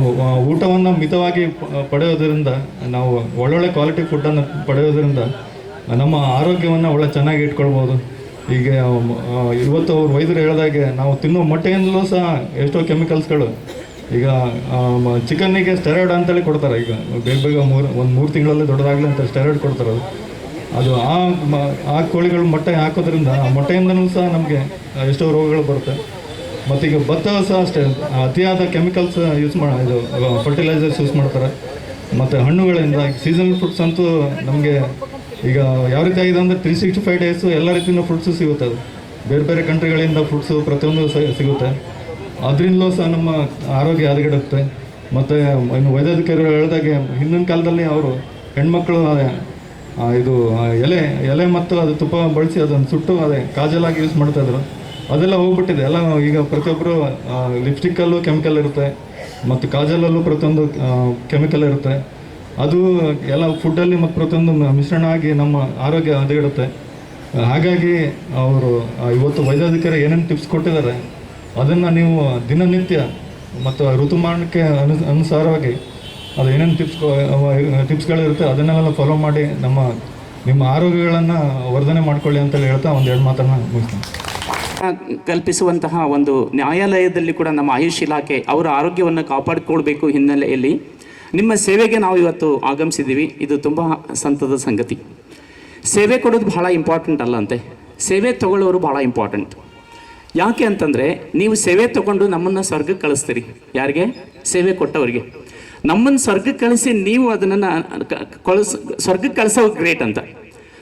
ಊಟವನ್ನು ಮಿತವಾಗಿ ಪಡೆಯೋದರಿಂದ, ನಾವು ಒಳ್ಳೊಳ್ಳೆ ಕ್ವಾಲಿಟಿ ಫುಡ್ಡನ್ನು ಪಡೆಯೋದರಿಂದ ನಮ್ಮ ಆರೋಗ್ಯವನ್ನು ಒಳ್ಳೆ ಚೆನ್ನಾಗಿ ಇಟ್ಕೊಳ್ಬೋದು. ಈಗ ಇವತ್ತು ಅವ್ರು ವೈದ್ಯರು ಹೇಳಿದಾಗೆ ನಾವು ತಿನ್ನೋ ಮೊಟ್ಟೆಯಿಂದಲೂ ಸಹ ಎಷ್ಟೋ ಕೆಮಿಕಲ್ಸ್ಗಳು. ಈಗ ಚಿಕನ್ನಿಗೆ ಸ್ಟೆರಾಯ್ಡ್ ಅಂತೇಳಿ ಕೊಡ್ತಾರೆ. ಈಗ ಬೇಗ ಒಂದು 3 ತಿಂಗಳಲ್ಲಿ ದೊಡ್ಡದಾಗಲಿ ಅಂತ ಸ್ಟೆರಾಯ್ಡ್ ಕೊಡ್ತಾರೆ. ಅದು ಆ ಕೋಳಿಗಳು ಮೊಟ್ಟೆ ಹಾಕೋದ್ರಿಂದ ಆ ಮೊಟ್ಟೆಯಿಂದನೂ ಸಹ ನಮಗೆ ಎಷ್ಟೋ ರೋಗಗಳು ಬರುತ್ತೆ. ಮತ್ತೀಗ ಭತ್ತ ಸಹ ಅಷ್ಟೇ, ಅತಿಯಾದ ಕೆಮಿಕಲ್ಸ್ ಯೂಸ್ ಇದು ಫರ್ಟಿಲೈಸರ್ಸ್ ಯೂಸ್ ಮಾಡ್ತಾರೆ. ಮತ್ತು ಹಣ್ಣುಗಳಿಂದ ಸೀಸನಲ್ ಫ್ರೂಟ್ಸ್ ಅಂತೂ ನಮಗೆ ಈಗ ಯಾವ ರೀತಿ ಆಗಿದೆ ಅಂದರೆ 365 ಡೇಸು ಎಲ್ಲ ರೀತಿಯ ಫ್ರೂಟ್ಸು ಸಿಗುತ್ತೆ. ಅದು ಬೇರೆ ಬೇರೆ ಕಂಟ್ರಿಗಳಿಂದ ಫ್ರೂಟ್ಸು ಪ್ರತಿಯೊಂದು ಸಿಗುತ್ತೆ. ಅದರಿಂದಲೂ ಸಹ ನಮ್ಮ ಆರೋಗ್ಯ ಹದಗೆಡುತ್ತೆ. ಮತ್ತು ಇನ್ನು ವೈದ್ಯಾಧಿಕಾರಿಗಳು ಹೇಳಿದಾಗೆ ಹಿಂದಿನ ಕಾಲದಲ್ಲಿ ಅವರು ಹೆಣ್ಮಕ್ಳು ಇದು ಎಲೆ ಮತ್ತು ಅದು ತುಪ್ಪ ಬಳಸಿ ಅದನ್ನು ಸುಟ್ಟು ಅದೇ ಕಾಜಲಾಗಿ ಯೂಸ್ ಮಾಡ್ತಾಯಿದ್ರು. ಅದೆಲ್ಲ ಹೋಗ್ಬಿಟ್ಟಿದೆ ಎಲ್ಲ. ಈಗ ಪ್ರತಿಯೊಬ್ಬರು ಲಿಪ್ಸ್ಟಿಕ್ಕಲ್ಲೂ ಕೆಮಿಕಲ್ ಇರುತ್ತೆ ಮತ್ತು ಕಾಜಲಲ್ಲೂ ಪ್ರತಿಯೊಂದು ಕೆಮಿಕಲ್ ಇರುತ್ತೆ. ಅದು ಎಲ್ಲ ಫುಡ್ಡಲ್ಲಿ ಮತ್ತು ಪ್ರತಿಯೊಂದು ಮಿಶ್ರಣ ಆಗಿ ನಮ್ಮ ಆರೋಗ್ಯ ಹದಗೆಡುತ್ತೆ. ಹಾಗಾಗಿ ಅವರು ಇವತ್ತು ವೈದ್ಯಾಧಿಕಾರಿ ಏನೇನು ಟಿಪ್ಸ್ ಕೊಟ್ಟಿದ್ದಾರೆ ಅದನ್ನು ನೀವು ದಿನನಿತ್ಯ ಮತ್ತು ಋತುಮಾನಕ್ಕೆ ಅನುಸಾರವಾಗಿ ಅದು ಏನೇನು ಟಿಪ್ಸ್ಗಳಿರುತ್ತೆ ಅದನ್ನೆಲ್ಲ ಫಾಲೋ ಮಾಡಿ ನಿಮ್ಮ ಆರೋಗ್ಯಗಳನ್ನು ವರ್ಧನೆ ಮಾಡ್ಕೊಳ್ಳಿ ಅಂತೇಳಿ ಹೇಳ್ತಾ ಒಂದೆರಡು ಮಾತನ್ನು ಮುಗಿಸ್ತೀನಿ. ಕಲ್ಪಿಸುವಂತಹ ಒಂದು ನ್ಯಾಯಾಲಯದಲ್ಲಿ ಕೂಡ ನಮ್ಮ ಆಯುಷ್ ಇಲಾಖೆ ಅವರ ಆರೋಗ್ಯವನ್ನು ಕಾಪಾಡಿಕೊಳ್ಬೇಕು ಹಿನ್ನೆಲೆಯಲ್ಲಿ ನಿಮ್ಮ ಸೇವೆಗೆ ನಾವು ಇವತ್ತು ಆಗಮಿಸಿದ್ದೀವಿ. ಇದು ತುಂಬ ಸಂತದ ಸಂಗತಿ. ಸೇವೆ ಕೊಡೋದು ಬಹಳ ಇಂಪಾರ್ಟೆಂಟ್ ಅಲ್ಲಂತೆ, ಸೇವೆ ತಗೊಳ್ಳೋರು ಭಾಳ ಇಂಪಾರ್ಟೆಂಟ್. ಯಾಕೆ ಅಂತಂದರೆ ನೀವು ಸೇವೆ ತಗೊಂಡು ನಮ್ಮನ್ನು ಸ್ವರ್ಗಕ್ಕೆ ಕಳಿಸ್ತೀರಿ. ಯಾರಿಗೆ? ಸೇವೆ ಕೊಟ್ಟವರಿಗೆ. ನಮ್ಮನ್ನು ಸ್ವರ್ಗಕ್ಕೆ ಕಳಿಸಿ ನೀವು ಅದನ್ನು ಸ್ವರ್ಗಕ್ಕೆ ಕಳಿಸೋ ಗ್ರೇಟ್ ಅಂತ.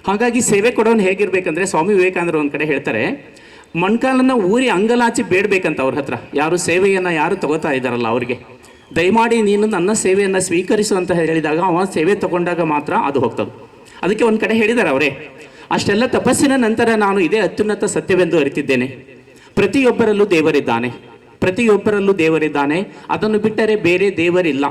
ಹಾಗಾಗಿ ಸೇವೆ ಕೊಡೋನು ಹೇಗಿರ್ಬೇಕಂದ್ರೆ ಸ್ವಾಮಿ ವಿವೇಕಾನಂದರು ಒಂದು ಕಡೆ ಹೇಳ್ತಾರೆ, ಮೊಣಕಾಲನ್ನು ಊರಿ ಅಂಗಲಾಚಿ ಬೇಡಬೇಕಂತ ಅವ್ರ ಹತ್ರ. ಯಾರು ಸೇವೆಯನ್ನು ಯಾರು ತಗೋತಾ ಇದ್ದಾರಲ್ಲ ಅವರಿಗೆ, ದಯಮಾಡಿ ನೀನು ನನ್ನ ಸೇವೆಯನ್ನು ಸ್ವೀಕರಿಸು ಅಂತ ಹೇಳಿದಾಗ ಅವ ಸೇವೆ ತಗೊಂಡಾಗ ಮಾತ್ರ ಅದು ಹೋಗ್ತದೆ. ಅದಕ್ಕೆ ಒಂದು ಕಡೆ ಹೇಳಿದ್ದಾರೆ ಅವರೇ, ಅಷ್ಟೆಲ್ಲ ತಪಸ್ಸಿನ ನಂತರ ನಾನು ಇದೇ ಅತ್ಯುನ್ನತ ಸತ್ಯವೆಂದು ಅರಿತಿದ್ದೇನೆ. ಪ್ರತಿಯೊಬ್ಬರಲ್ಲೂ ದೇವರಿದ್ದಾನೆ, ಪ್ರತಿಯೊಬ್ಬರಲ್ಲೂ ದೇವರಿದ್ದಾನೆ, ಅದನ್ನು ಬಿಟ್ಟರೆ ಬೇರೆ ದೇವರಿಲ್ಲ.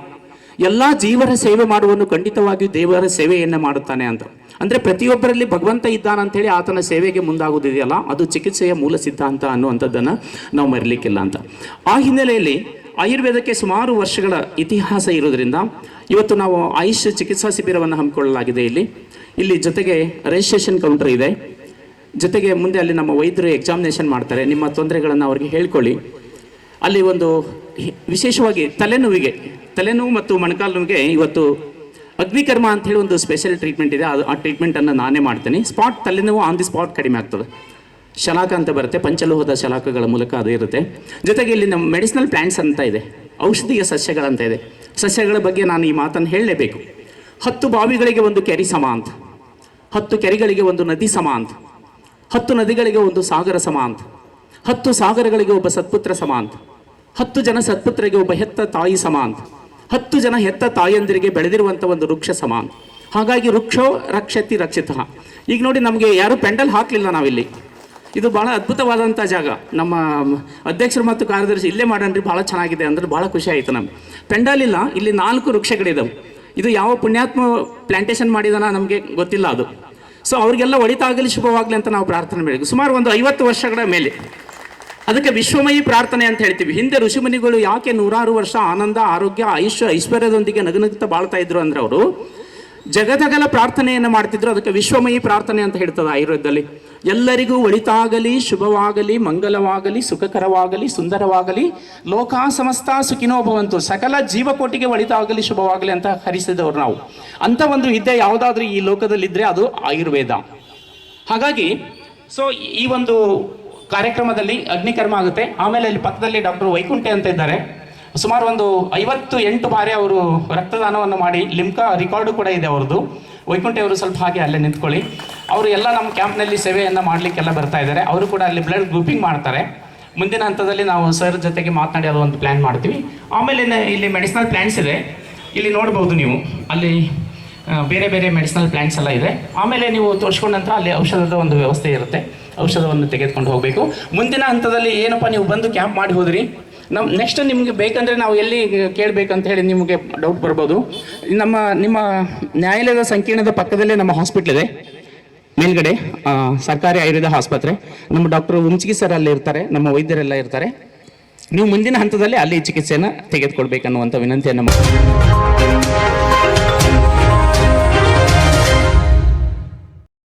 ಎಲ್ಲ ಜೀವರ ಸೇವೆ ಮಾಡುವನು ಖಂಡಿತವಾಗಿಯೂ ದೇವರ ಸೇವೆಯನ್ನು ಮಾಡುತ್ತಾನೆ ಅಂತ. ಅಂದರೆ ಪ್ರತಿಯೊಬ್ಬರಲ್ಲಿ ಭಗವಂತ ಇದ್ದಾನಂಥೇಳಿ ಆತನ ಸೇವೆಗೆ ಮುಂದಾಗೋದಿದೆಯಲ್ಲ, ಅದು ಚಿಕಿತ್ಸೆಯ ಮೂಲ ಸಿದ್ಧಾಂತ ಅನ್ನುವಂಥದ್ದನ್ನು ನಾವು ಮರಿಲಿಕ್ಕಿಲ್ಲ ಅಂತ. ಆ ಹಿನ್ನೆಲೆಯಲ್ಲಿ ಆಯುರ್ವೇದಕ್ಕೆ ಸುಮಾರು ವರ್ಷಗಳ ಇತಿಹಾಸ ಇರೋದ್ರಿಂದ ಇವತ್ತು ನಾವು ಆಯುಷ್ ಚಿಕಿತ್ಸಾ ಶಿಬಿರವನ್ನು ಹಮ್ಮಿಕೊಳ್ಳಲಾಗಿದೆ. ಇಲ್ಲಿ ಜೊತೆಗೆ ರಿಜಿಸ್ಟ್ರೇಷನ್ ಕೌಂಟರ್ ಇದೆ. ಜೊತೆಗೆ ಮುಂದೆ ಅಲ್ಲಿ ನಮ್ಮ ವೈದ್ಯರು ಎಕ್ಸಾಮಿನೇಷನ್ ಮಾಡ್ತಾರೆ. ನಿಮ್ಮ ತೊಂದರೆಗಳನ್ನು ಅವರಿಗೆ ಹೇಳ್ಕೊಳ್ಳಿ. ಅಲ್ಲಿ ಒಂದು ವಿಶೇಷವಾಗಿ ತಲೆನೋವು ಮತ್ತು ಮೊಣಕಾಲು ನೋವಿಗೆ ಇವತ್ತು ಅಗ್ನಿಕರ್ಮ ಅಂಥೇಳಿ ಒಂದು ಸ್ಪೆಷಲ್ ಟ್ರೀಟ್ಮೆಂಟ್ ಇದೆ. ಆ ಟ್ರೀಟ್ಮೆಂಟನ್ನು ನಾನೇ ಮಾಡ್ತೀನಿ. ಸ್ಪಾಟ್ ತಲೆನೋವು ಆನ್ ದಿ ಸ್ಪಾಟ್ ಕಡಿಮೆ ಆಗ್ತದೆ. ಶಲಾಕ ಅಂತ ಬರುತ್ತೆ, ಪಂಚಲೋಹದ ಶಲಾಕಗಳ ಮೂಲಕ ಅದು ಇರುತ್ತೆ. ಜೊತೆಗೆ ಇಲ್ಲಿ ನಮ್ಮ ಮೆಡಿಸಿನಲ್ ಪ್ಲ್ಯಾಂಟ್ಸ್ ಅಂತ ಇದೆ, ಔಷಧೀಯ ಸಸ್ಯಗಳಂತ ಇದೆ. ಸಸ್ಯಗಳ ಬಗ್ಗೆ ನಾನು ಈ ಮಾತನ್ನು ಹೇಳಲೇಬೇಕು. 10 ಬಾವಿಗಳಿಗೆ ಒಂದು ಕೆರೆ ಸಮ ಅಂತ, 10 ಕೆರೆಗಳಿಗೆ ಒಂದು ನದಿ ಸಮ ಅಂತ, 10 ನದಿಗಳಿಗೆ ಒಂದು ಸಾಗರ ಸಮ ಅಂತ, 10 ಸಾಗರಗಳಿಗೆ ಒಬ್ಬ ಸತ್ಪುತ್ರ ಸಮ ಅಂತ, 10 ಜನ ಸತ್ಪುತ್ರರಿಗೆ ಒಬ್ಬ ಹೆತ್ತ ತಾಯಿ ಸಮ ಅಂತ, 10 ಜನ ಹೆತ್ತ ತಾಯಿಯಂದಿರಿಗೆ ಬೆಳೆದಿರುವಂಥ ಒಂದು ವೃಕ್ಷ ಸಮ ಅಂತ. ಹಾಗಾಗಿ ವೃಕ್ಷೋ ರಕ್ಷತಿ ರಕ್ಷಿತ. ಈಗ ನೋಡಿ, ನಮಗೆ ಯಾರು ಪೆಂಡಲ್ ಹಾಕಲಿಲ್ಲ ನಾವಿಲ್ಲಿ. ಇದು ಭಾಳ ಅದ್ಭುತವಾದಂಥ ಜಾಗ. ನಮ್ಮ ಅಧ್ಯಕ್ಷರು ಮತ್ತು ಕಾರ್ಯದರ್ಶಿ ಇಲ್ಲೇ ಮಾಡೋಣ್ರಿ, ಭಾಳ ಚೆನ್ನಾಗಿದೆ ಅಂದ್ರೆ ಭಾಳ ಖುಷಿ ಆಯಿತು ನಮ್ಗೆ. ಪೆಂಡಲ್ ಇಲ್ಲ, ಇಲ್ಲಿ 4 ವೃಕ್ಷಗಳಿದ್ದಾವೆ. ಇದು ಯಾವ ಪುಣ್ಯಾತ್ಮ ಪ್ಲಾಂಟೇಶನ್ ಮಾಡಿದಾನ ನಮಗೆ ಗೊತ್ತಿಲ್ಲ ಅದು. ಸೊ ಅವ್ರಿಗೆಲ್ಲ ಒಳಿತಾಗಲಿ, ಶುಭವಾಗಲಿ ಅಂತ ನಾವು ಪ್ರಾರ್ಥನೆ ಮಾಡಬೇಕು. ಸುಮಾರು ಒಂದು 50 ವರ್ಷಗಳ ಮೇಲೆ. ಅದಕ್ಕೆ ವಿಶ್ವಮಯಿ ಪ್ರಾರ್ಥನೆ ಅಂತ ಹೇಳ್ತೀವಿ. ಹಿಂದೆ ಋಷಿಮುನಿಗಳು ಯಾಕೆ 100 ವರ್ಷ ಆನಂದ, ಆರೋಗ್ಯ, ಐಶ್ವರ್ಯದೊಂದಿಗೆ ನಗುನಗುತ್ತಾ ಬಾಳ್ತಾ ಇದ್ರು ಅಂದ್ರೆ ಅವರು ಜಗದಗಲ ಪ್ರಾರ್ಥನೆಯನ್ನು ಮಾಡ್ತಿದ್ರು. ಅದಕ್ಕೆ ವಿಶ್ವಮಯಿ ಪ್ರಾರ್ಥನೆ ಅಂತ ಹೇಳ್ತದೆ ಆಯುರ್ವೇದದಲ್ಲಿ. ಎಲ್ಲರಿಗೂ ಒಳಿತಾಗಲಿ, ಶುಭವಾಗಲಿ, ಮಂಗಲವಾಗಲಿ, ಸುಖಕರವಾಗಲಿ, ಸುಂದರವಾಗಲಿ, ಲೋಕ ಸಮಸ್ತ ಸುಖಿನೋ ಭವಂತು, ಸಕಲ ಜೀವಕೋಟಿಗೆ ಒಳಿತಾಗಲಿ, ಶುಭವಾಗಲಿ ಅಂತ ಹರಿಸಿದವರು ನಾವು. ಅಂಥ ಒಂದು ವಿದ್ಯೆ ಯಾವುದಾದ್ರೂ ಈ ಲೋಕದಲ್ಲಿದ್ದರೆ ಅದು ಆಯುರ್ವೇದ. ಹಾಗಾಗಿ ಈ ಒಂದು ಕಾರ್ಯಕ್ರಮದಲ್ಲಿ ಅಗ್ನಿಕರ್ಮ ಆಗುತ್ತೆ. ಆಮೇಲೆ ಅಲ್ಲಿ ಪಕ್ಕದಲ್ಲಿ ಡಾಕ್ಟರ್ ವೈಕುಂಠೆ ಅಂತ ಇದ್ದಾರೆ. ಸುಮಾರು ಒಂದು 58 ಬಾರಿ ಅವರು ರಕ್ತದಾನವನ್ನು ಮಾಡಿ ಲಿಮ್ಕಾ ರೆಕಾರ್ಡು ಕೂಡ ಇದೆ ಅವ್ರದ್ದು. ವೈಕುಂಠೆ ಅವರು ಸ್ವಲ್ಪ ಹಾಗೆ ಅಲ್ಲೇ ನಿಂತ್ಕೊಳ್ಳಿ. ಅವರು ಎಲ್ಲ ನಮ್ಮ ಕ್ಯಾಂಪ್ನಲ್ಲಿ ಸೇವೆಯನ್ನು ಮಾಡಲಿಕ್ಕೆಲ್ಲ ಬರ್ತಾ ಇದ್ದಾರೆ. ಅವರು ಕೂಡ ಅಲ್ಲಿ ಬ್ಲಡ್ ಗ್ರೂಪಿಂಗ್ ಮಾಡ್ತಾರೆ. ಮುಂದಿನ ಹಂತದಲ್ಲಿ ನಾವು ಸರ್ ಜೊತೆಗೆ ಮಾತನಾಡಿ ಅದು ಒಂದು ಪ್ಲ್ಯಾನ್ ಮಾಡ್ತೀವಿ. ಆಮೇಲೆ ಇಲ್ಲಿ ಮೆಡಿಸಿನಲ್ ಪ್ಲ್ಯಾಂಟ್ಸ್ ಇದೆ, ಇಲ್ಲಿ ನೋಡ್ಬೋದು ನೀವು. ಅಲ್ಲಿ ಬೇರೆ ಬೇರೆ ಮೆಡಿಸಿನಲ್ ಪ್ಲ್ಯಾಂಟ್ಸ್ ಎಲ್ಲ ಇದೆ. ಆಮೇಲೆ ನೀವು ತೋರಿಸ್ಕೊಂಡ ನಂತರ ಅಲ್ಲಿ ಔಷಧದ ಒಂದು ವ್ಯವಸ್ಥೆ ಇರುತ್ತೆ, ಔಷಧವನ್ನು ತೆಗೆದುಕೊಂಡು ಹೋಗಬೇಕು. ಮುಂದಿನ ಹಂತದಲ್ಲಿ ಏನಪ್ಪ ನೀವು ಬಂದು ಕ್ಯಾಂಪ್ ಮಾಡಿ ಹೋದ್ರಿ, ನೆಕ್ಸ್ಟ್ ನಿಮಗೆ ಬೇಕಂದರೆ ನಾವು ಎಲ್ಲಿ ಕೇಳಬೇಕಂತ ಹೇಳಿ ನಿಮಗೆ ಡೌಟ್ ಬರ್ಬೋದು. ನಿಮ್ಮ ನ್ಯಾಯಾಲಯದ ಸಂಕೀರ್ಣದ ಪಕ್ಕದಲ್ಲೇ ನಮ್ಮ ಹಾಸ್ಪಿಟ್ಲ್ ಇದೆ, ಮೇಲ್ಗಡೆ ಸರ್ಕಾರಿ ಆಯುರ್ವೇದ ಆಸ್ಪತ್ರೆ. ನಮ್ಮ ಡಾಕ್ಟರ್ ಉಮ್ಚಿಗಿ ಸರ್ ಅಲ್ಲಿ ಇರ್ತಾರೆ, ನಮ್ಮ ವೈದ್ಯರೆಲ್ಲ ಇರ್ತಾರೆ. ನೀವು ಮುಂದಿನ ಹಂತದಲ್ಲಿ ಅಲ್ಲಿ ಚಿಕಿತ್ಸೆಯನ್ನು ತೆಗೆದುಕೊಳ್ಬೇಕನ್ನುವಂಥ ವಿನಂತಿಯನ್ನು ಮಾಡಿ